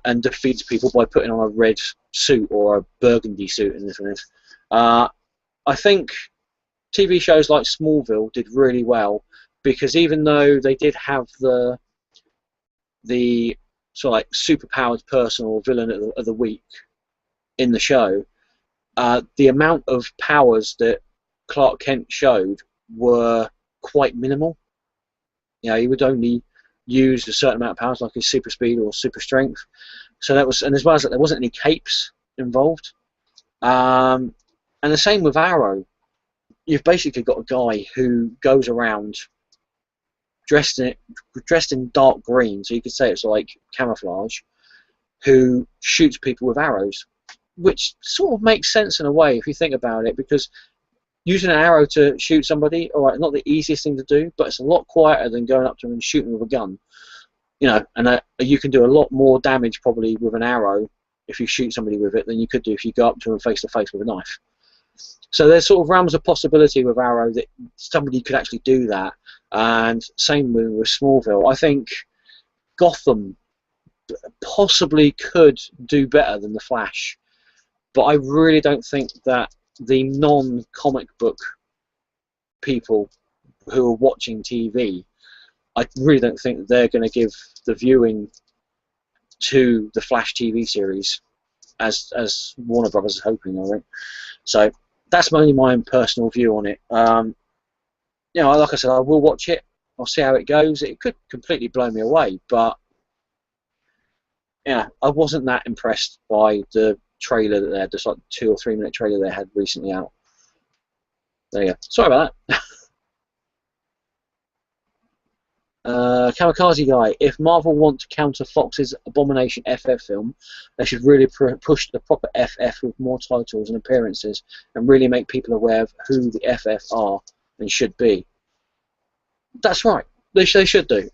and defeats people by putting on a red suit or a burgundy suit in this one. I think TV shows like Smallville did really well, because even though they did have the sort of like superpowered person or villain of the week in the show, the amount of powers that Clark Kent showed were quite minimal. You know, he would only use a certain amount of powers, like his super speed or super strength. So that was, and as well as that, there wasn't any capes involved. And the same with Arrow. You've basically got a guy who goes around dressed in dark green, so you could say it's like camouflage, who shoots people with arrows, which sort of makes sense in a way if you think about it, because using an arrow to shoot somebody, alright, not the easiest thing to do, but it's a lot quieter than going up to them and shooting with a gun. You know, and you can do a lot more damage probably with an arrow if you shoot somebody with it than you could do if you go up to them face to face with a knife. So there's sort of realms of possibility with Arrow that somebody could actually do that, and same with Smallville. I think Gotham possibly could do better than the Flash, but I really don't think that the non-comic book people who are watching TV, I really don't think they're going to give the viewing to the Flash TV series as Warner Brothers is hoping, I think. So that's only my own personal view on it. You know, like I said, I will watch it. I'll see how it goes. It could completely blow me away, but yeah, I wasn't that impressed by the trailer that they had, just like 2 or 3 minute trailer they had recently out. There you go. Sorry about that. Kamikaze Guy, if Marvel want to counter Fox's Abomination FF film, they should really push the proper FF with more titles and appearances, and really make people aware of who the FF are and should be. That's right. They should do.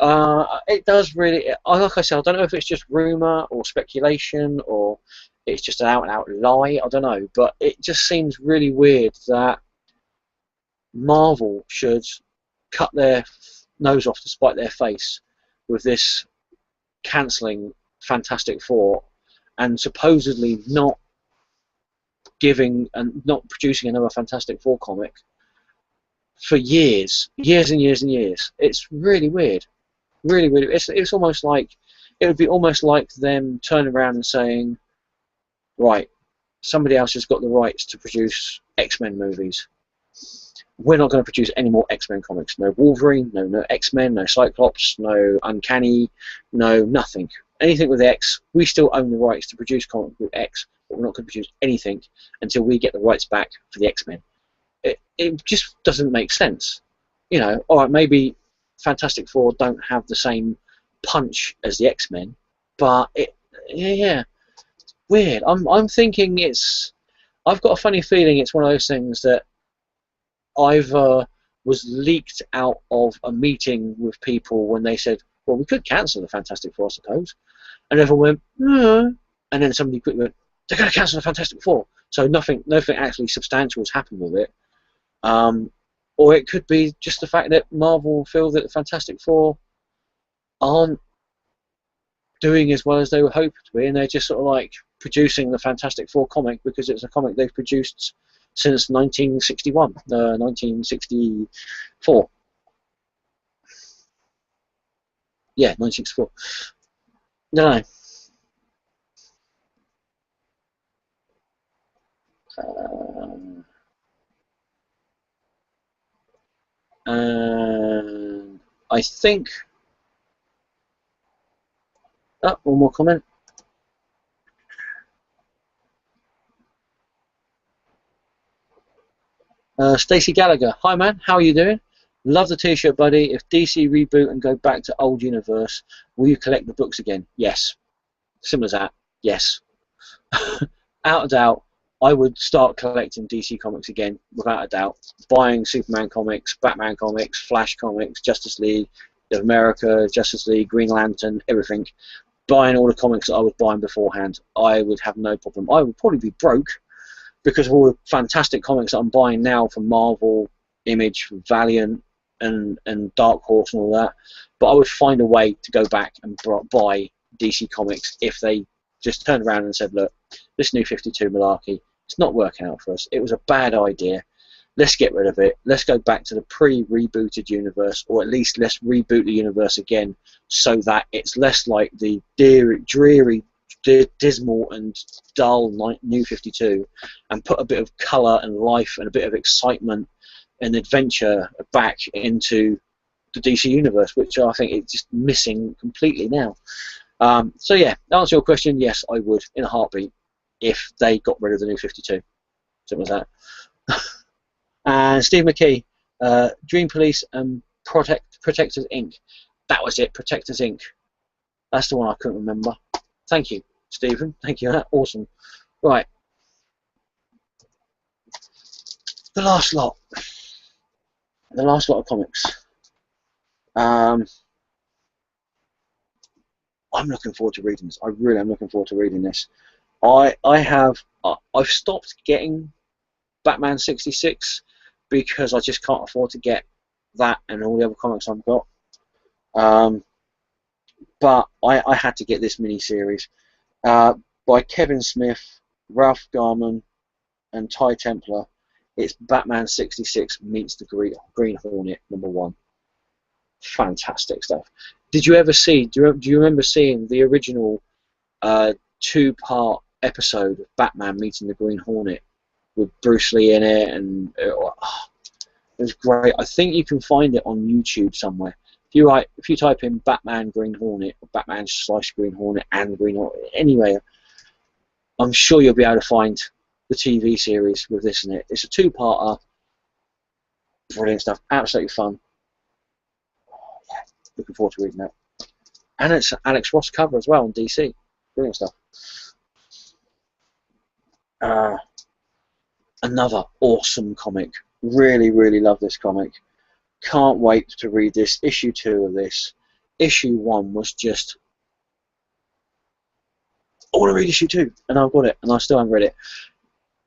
It does really. Like I said, I don't know if it's just rumor or speculation or it's just an out-and-out lie. I don't know, but it just seems really weird that Marvel should cut their nose off to spite their face with this cancelling Fantastic Four and supposedly not giving and not producing another Fantastic Four comic for years and years and years. It's really weird, really weird. It's almost like, it would be almost like them turning around and saying, right, somebody else has got the rights to produce X-Men movies. We're not going to produce any more X-Men comics. No Wolverine, no X-Men, no Cyclops, no Uncanny, no nothing. Anything with X, we still own the rights to produce comics with X, but we're not going to produce anything until we get the rights back for the X-Men. It just doesn't make sense. You know, alright, maybe Fantastic Four don't have the same punch as the X-Men, but yeah, weird. I'm thinking I've got a funny feeling it's one of those things that either was leaked out of a meeting with people when they said, well, we could cancel the Fantastic Four, I suppose. And everyone went, and then somebody quickly went, they're going to cancel the Fantastic Four. So nothing actually substantial has happened with it. Or it could be just the fact that Marvel feel that the Fantastic Four aren't doing as well as they were hoping to be, and they're just sort of like producing the Fantastic Four comic because it's a comic they've produced since 1961, 1964. Yeah, 1964. No. I think. Oh, one more comment. Stacey Gallagher, hi man, how are you doing? Love the t-shirt, buddy. If DC reboot and go back to old universe, will you collect the books again? Yes. Simple as that. Yes. Out of doubt, I would start collecting DC comics again, without a doubt. Buying Superman comics, Batman comics, Flash comics, Justice League of America, Justice League, Green Lantern, everything. Buying all the comics that I was buying beforehand, I would have no problem. I would probably be broke because of all the fantastic comics that I'm buying now from Marvel, Image, Valiant, and Dark Horse and all that, but I would find a way to go back and buy DC Comics if they just turned around and said, look, this New 52 malarkey, it's not working out for us. It was a bad idea. Let's get rid of it. Let's go back to the pre-rebooted universe, or at least let's reboot the universe again so that it's less like the dreary, dismal and dull New 52, and put a bit of colour and life and a bit of excitement and adventure back into the DC universe, which I think is just missing completely now. So yeah, to answer your question, yes, I would in a heartbeat if they got rid of the New 52. Simple as that. And Steve McKee, Dream Police and Protectors Inc. That was it, Protectors Inc. That's the one I couldn't remember. Thank you, Stephen. Thank you. Awesome. Right. The last lot. The last lot of comics. I'm looking forward to reading this. I really am looking forward to reading this. I've stopped getting Batman 66 because I just can't afford to get that and all the other comics I've got. But I had to get this mini-series by Kevin Smith, Ralph Garman, and Ty Templar. It's Batman 66 meets the Green Hornet #1. Fantastic stuff. Did you ever see? Do you remember seeing the original 2-part episode of Batman meeting the Green Hornet with Bruce Lee in it? And it was great. I think you can find it on YouTube somewhere. If you type in Batman Green Hornet or Batman / Green Hornet and Green Hornet anyway, I'm sure you'll be able to find the TV series with this in it. It's a 2-parter. Brilliant stuff. Absolutely fun. Yeah, looking forward to reading that. And it's an Alex Ross cover as well on DC. Brilliant stuff. Another awesome comic. Really, really love this comic. Can't wait to read this. Issue 2 of this. Issue 1 was just, I want to read issue 2, and I've got it, and I still haven't read it.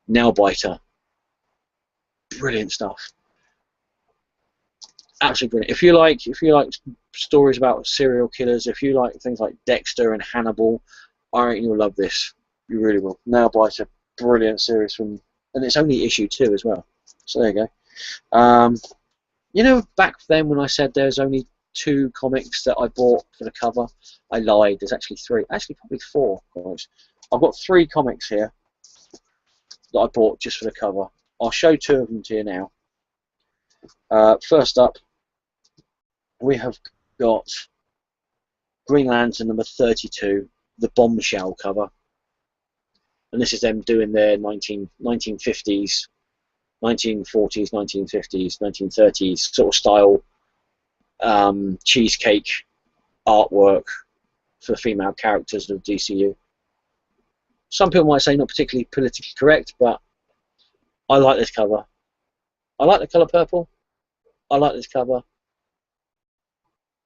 Nailbiter. Brilliant stuff. Absolutely brilliant. If you like stories about serial killers, if you like things like Dexter and Hannibal, I reckon you'll love this. You really will. Nailbiter, brilliant series and it's only issue 2 as well. So there you go. You know, back then when I said there's only 2 comics that I bought for the cover, I lied. There's actually 3. Actually, probably 4 comics. I've got 3 comics here that I bought just for the cover. I'll show 2 of them to you now. First up, we have got Green Lantern #32, the Bombshell cover. And this is them doing their 1950s, 1940s, 1950s, 1930s sort of style cheesecake artwork for female characters of DCU. Some people might say not particularly politically correct, but I like this cover. I like the colour purple. I like this cover.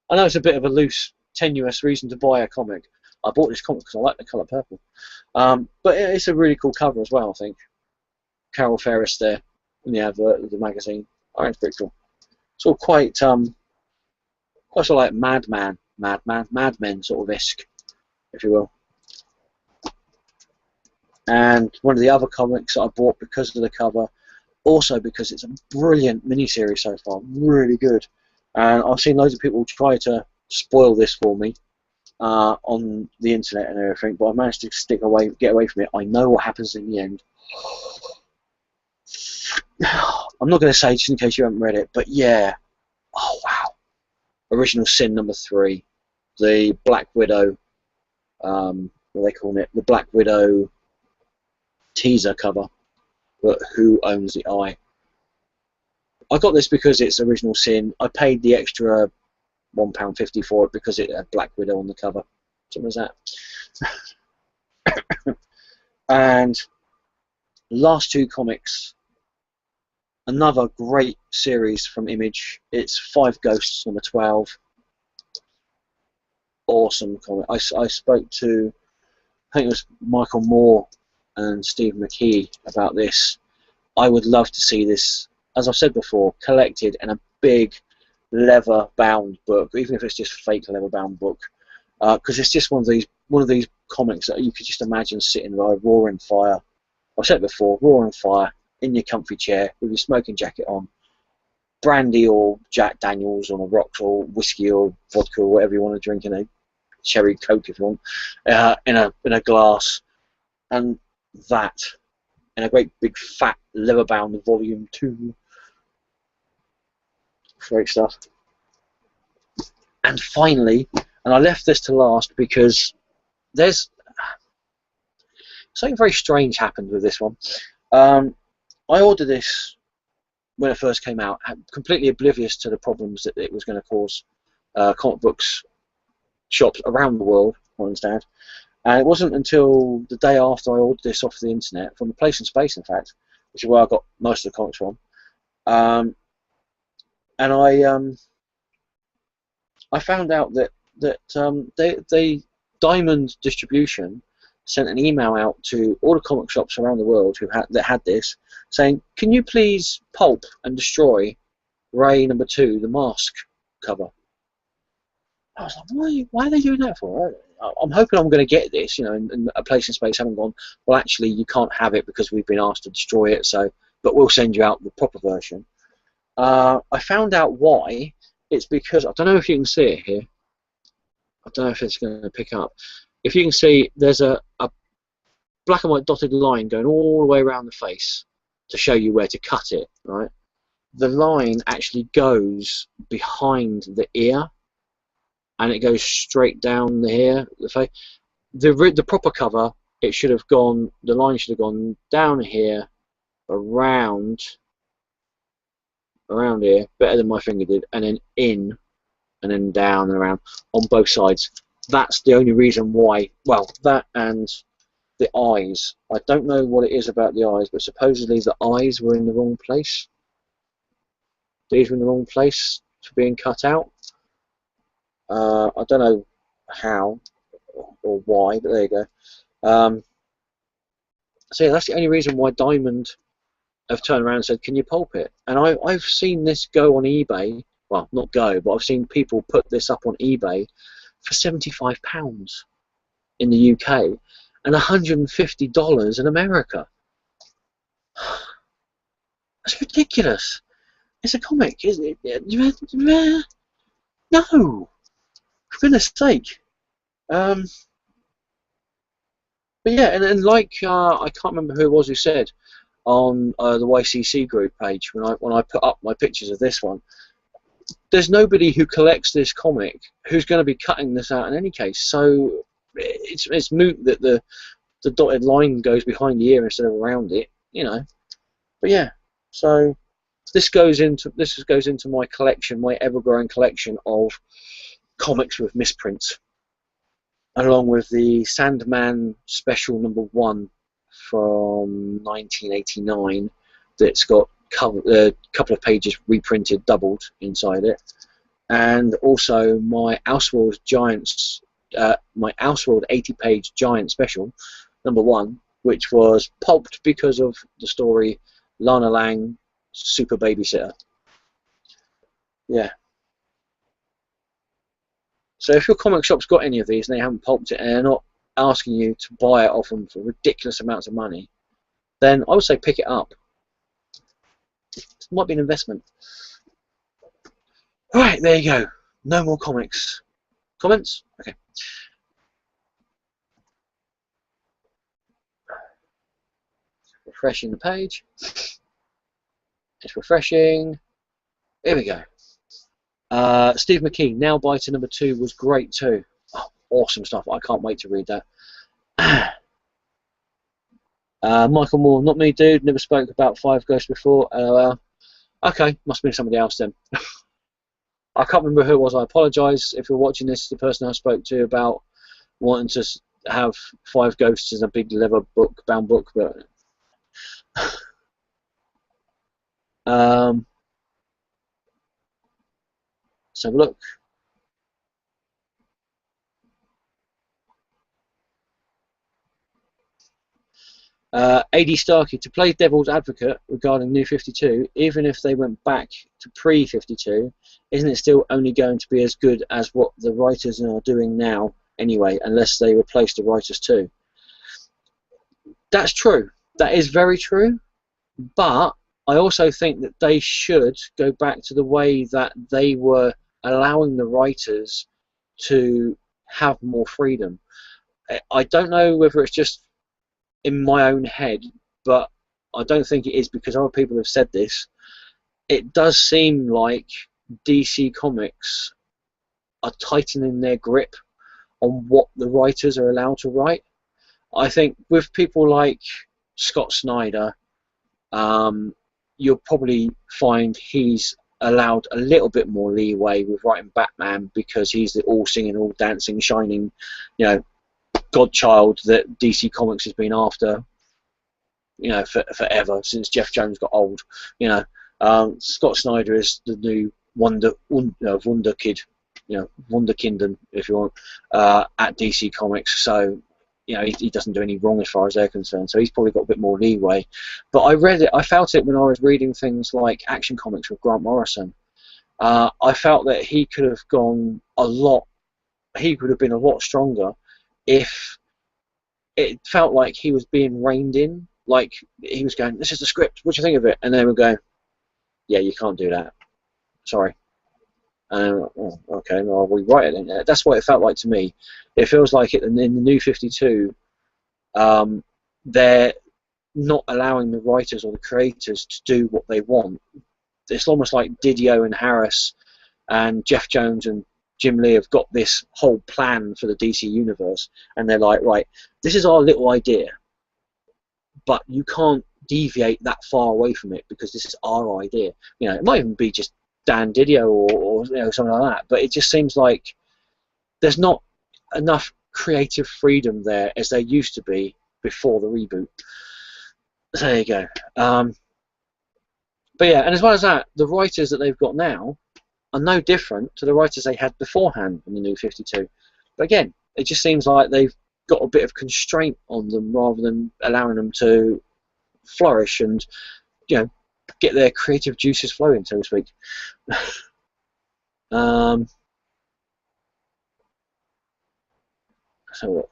I know it's a bit of a loose, tenuous reason to buy a comic. I bought this comic because I like the colour purple. But it's a really cool cover as well, I think. Carol Ferris there in the advert of the magazine. I think it's pretty cool. It's all quite sort of like Mad Men sort of esque, if you will. And one of the other comics that I bought because of the cover, also because it's a brilliant miniseries so far, really good. And I've seen loads of people try to spoil this for me on the internet and everything, but I managed to get away from it. I know what happens in the end. I'm not going to say just in case you haven't read it, but yeah. Oh wow. Original Sin #3, the Black Widow. What are they calling it? The Black Widow teaser cover, but Who Owns the Eye? I got this because it's Original Sin. I paid the extra £1.50 for it because it had Black Widow on the cover. Something as that. And last 2 comics, another great series from Image. It's Five Ghosts #12. Awesome comic. I spoke to, I think it was Michael Moore and Steve McKee about this. I would love to see this, as I've said before, collected in a big leather bound book, even if it's just fake leather bound book, because it's just one of these comics that you could just imagine sitting by a roaring fire. I've said it before, roaring fire in your comfy chair with your smoking jacket on, brandy or Jack Daniels on the rocks, or whiskey or vodka or whatever you want to drink, in a cherry coke if you want, in a glass, and that in a great big fat leather bound volume 2. Great stuff. And finally, and I left this to last because there's something very strange happened with this one. I ordered this when it first came out, completely oblivious to the problems that it was going to cause comic books shops around the world, I understand. And it wasn't until the day after I ordered this off the internet, from the Place and Space, in fact, which is where I got most of the comics from. And I found out that they Diamond Distribution sent an email out to all the comic shops around the world that had this, saying, "Can you please pulp and destroy Ray #2, the Mask cover?" I was like, why are they doing that for? I'm hoping I'm going to get this, you know, and a Place and Space haven't gone, well, actually, you can't have it because we've been asked to destroy it, but we'll send you out the proper version. I found out why. It's because, I don't know if you can see it here. I don't know if it's going to pick up. If you can see, there's a black and white dotted line going all the way around the face to show you where to cut it, right? The line actually goes behind the ear, and it goes straight down here, the face. The proper cover, it should have gone, the line should have gone down here, around here, better than my finger did, and then in, and then down and around on both sides. That's the only reason why. Well, that and the eyes. I don't know what it is about the eyes, but supposedly the eyes were in the wrong place. These were in the wrong place for being cut out. I don't know how or why, but there you go. So yeah, that's the only reason why Diamond have turned around and said, "Can you pulp it?" And I've seen this go on eBay. Well, not go, but I've seen people put this up on eBay for £75 in the UK and $150 in America. That's ridiculous. It's a comic, isn't it? No, for goodness sake. But yeah, and like I can't remember who it was who said on the YCC group page when I put up my pictures of this one, there's nobody who collects this comic who's going to be cutting this out in any case. So it's moot that the dotted line goes behind the ear instead of around it, you know. But yeah, so this goes into my collection, my ever-growing collection of comics with misprints, along with the Sandman Special #1 from 1989 that's got a couple of pages reprinted, doubled inside it, and also my Elseworld Giants, my Elseworld 80-page Giant Special #1, which was pulped because of the story Lana Lang, Super Babysitter. Yeah. So if your comic shop's got any of these and they haven't pulped it and they're not asking you to buy it off them for ridiculous amounts of money, then I would say pick it up. It might be an investment. Alright, there you go. No more comics. Comments? Okay. Refreshing the page. It's refreshing. Here we go. Steve McKean, Nail Biter #2 was great too. Oh, awesome stuff. I can't wait to read that. Michael Moore, not me, dude. Never spoke about Five Ghosts before. Okay, must have been somebody else then. I can't remember who it was. I apologise if you're watching this. The person I spoke to about wanting to have Five Ghosts as a big leather bound book, but let's have a look. AD Starkey, to play devil's advocate regarding New 52, even if they went back to pre-52, isn't it still only going to be as good as what the writers are doing now anyway, unless they replace the writers too? That's true. That is very true. But I also think that they should go back to the way that they were allowing the writers to have more freedom. I don't know whether it's just in my own head, but I don't think it is, because other people have said this. It does seem like DC Comics are tightening their grip on what the writers are allowed to write. I think with people like Scott Snyder, you'll probably find he's allowed a little bit more leeway with writing Batman, because he's the all singing, all dancing, shining, you know, godchild that DC Comics has been after, you know, forever, since Jeff Jones got old. You know, Scott Snyder is the new Wonder Kid, you know, Wunderkind, if you want, at DC Comics. So, you know, he doesn't do any wrong as far as they're concerned. So he's probably got a bit more leeway. But I felt it when I was reading things like Action Comics with Grant Morrison. I felt that he could have gone a lot. He could have been a lot stronger if it felt like he was being reined in. Like he was going, "This is the script. What do you think of it?" And they would go, "Yeah, you can't do that. Sorry." Oh, okay, well, I'll rewrite it then. That's what it felt like to me. It feels like in the New 52, they're not allowing the writers or the creators to do what they want. It's almost like Didio and Harris and Jeff Jones and Jim Lee have got this whole plan for the DC universe, and they're like, right, this is our little idea, but you can't deviate that far away from it because this is our idea. You know, it might even be just Dan Didio or you know, something like that, but it just seems like there's not enough creative freedom there as there used to be before the reboot. So there you go. But yeah, and as well as that, the writers that they've got now are no different to the writers they had beforehand in the New 52. But again, it just seems like they've got a bit of constraint on them rather than allowing them to flourish and, you know, get their creative juices flowing, so to speak. So look.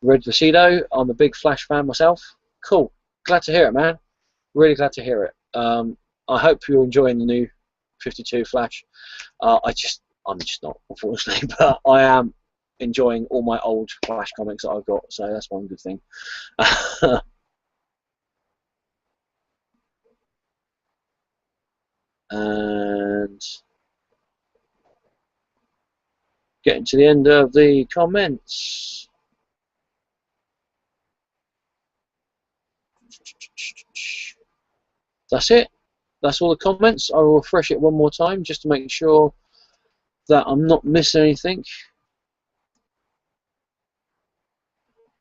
Red Vasido, I'm a big Flash fan myself. Cool. Glad to hear it, man. Really glad to hear it. I hope you're enjoying the new 52 Flash. I'm just not, unfortunately, but I am enjoying all my old Flash comics that I've got, so that's one good thing. And getting to the end of the comments. That's it. That's all the comments. I will refresh it one more time just to make sure that I'm not missing anything.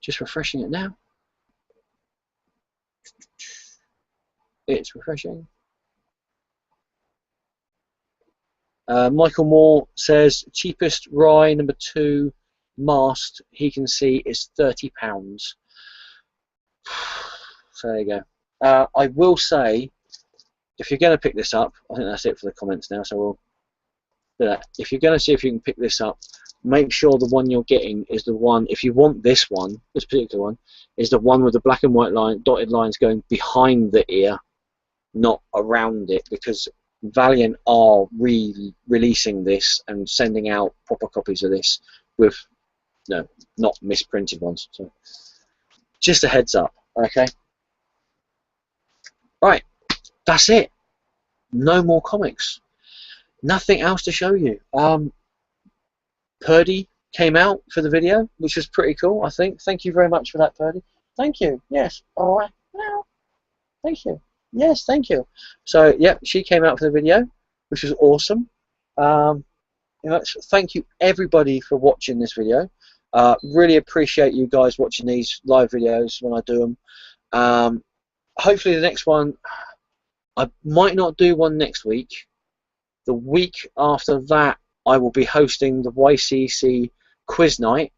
Just refreshing it now. It's refreshing. Michael Moore says cheapest Rye #2 mast he can see is £30. So there you go. I will say, if you're going to pick this up, I think that's it for the comments now, so we'll do that. If you're going to see if you can pick this up, make sure the one you're getting is the one, if you want this one, this particular one, is the one with the black and white line, dotted lines going behind the ear, not around it, because Valiant are releasing this and sending out proper copies of this with, no, not misprinted ones. So just a heads up, okay? Right, that's it. No more comics. Nothing else to show you. Purdy came out for the video, which was pretty cool, I think. Thank you very much for that, Purdy. Thank you. Yes. All right. Thank you. Yes, thank you. So, yeah, she came out for the video, which was awesome. You know, thank you, everybody, for watching this video. Really appreciate you guys watching these live videos when I do them. Hopefully the next one, I might not do one next week. The week after that, I will be hosting the YCC quiz night,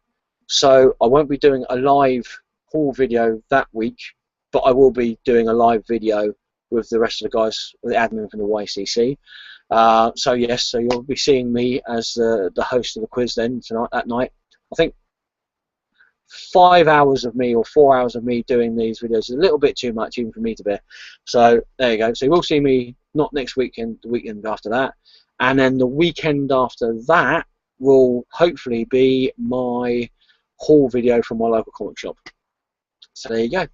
so I won't be doing a live haul video that week, but I will be doing a live video with the rest of the guys, the admin from the YCC. So yes, so you'll be seeing me as the host of the quiz then tonight, that night. I think 5 hours of me or 4 hours of me doing these videos is a little bit too much even for me to bear. So there you go. So you will see me not next weekend, the weekend after that, and then the weekend after that will hopefully be my haul video from my local comic shop. So there you go.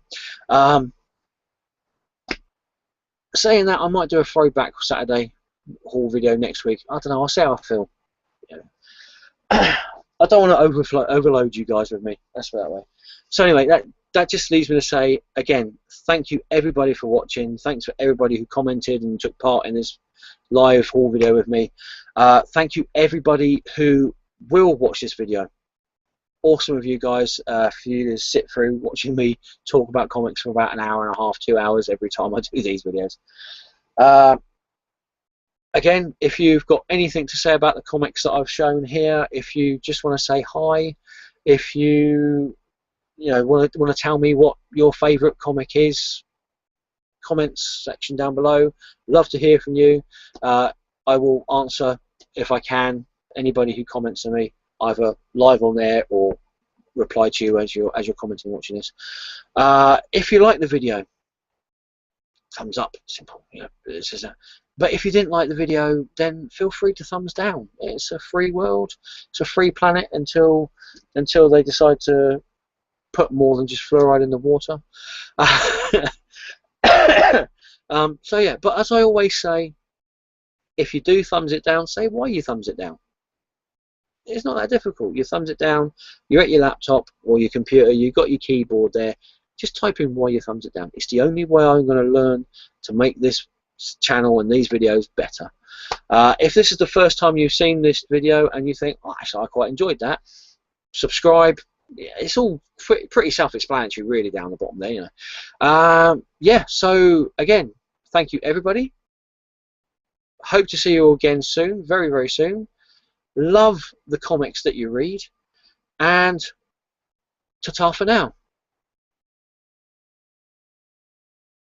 Saying that, I might do a throwback Saturday haul video next week. I don't know. I'll see how I feel. Yeah. I don't want to overload you guys with me. That's that way. So anyway, that just leaves me to say again, thank you everybody for watching. Thanks for everybody who commented and took part in this live haul video with me. Thank you everybody who will watch this video. Awesome of you guys for you to sit through watching me talk about comics for about an hour and a half, 2 hours every time I do these videos. Again, if you've got anything to say about the comics that I've shown here, if you just want to say hi, if you want to tell me what your favourite comic is, comments section down below. Love to hear from you. I will answer if I can anybody who comments to me, either live on there or reply to you as you're commenting watching this. If you like the video, thumbs up, simple. But if you didn't like the video, then feel free to thumbs down. It's a free world. It's a free planet until they decide to put more than just fluoride in the water. So yeah, but as I always say, if you do thumbs it down, say why you thumbs it down. It's not that difficult. You thumbs it down, you're at your laptop or your computer, you've got your keyboard there, just type in why you thumbs it down. It's the only way I'm going to learn to make this channel and these videos better. If this is the first time you've seen this video and you think, oh, actually I quite enjoyed that, subscribe. It's all pretty self-explanatory really down the bottom there, yeah, so again, thank you everybody. Hope to see you again soon, very, very soon. Love the comics that you read, and ta-ta for now.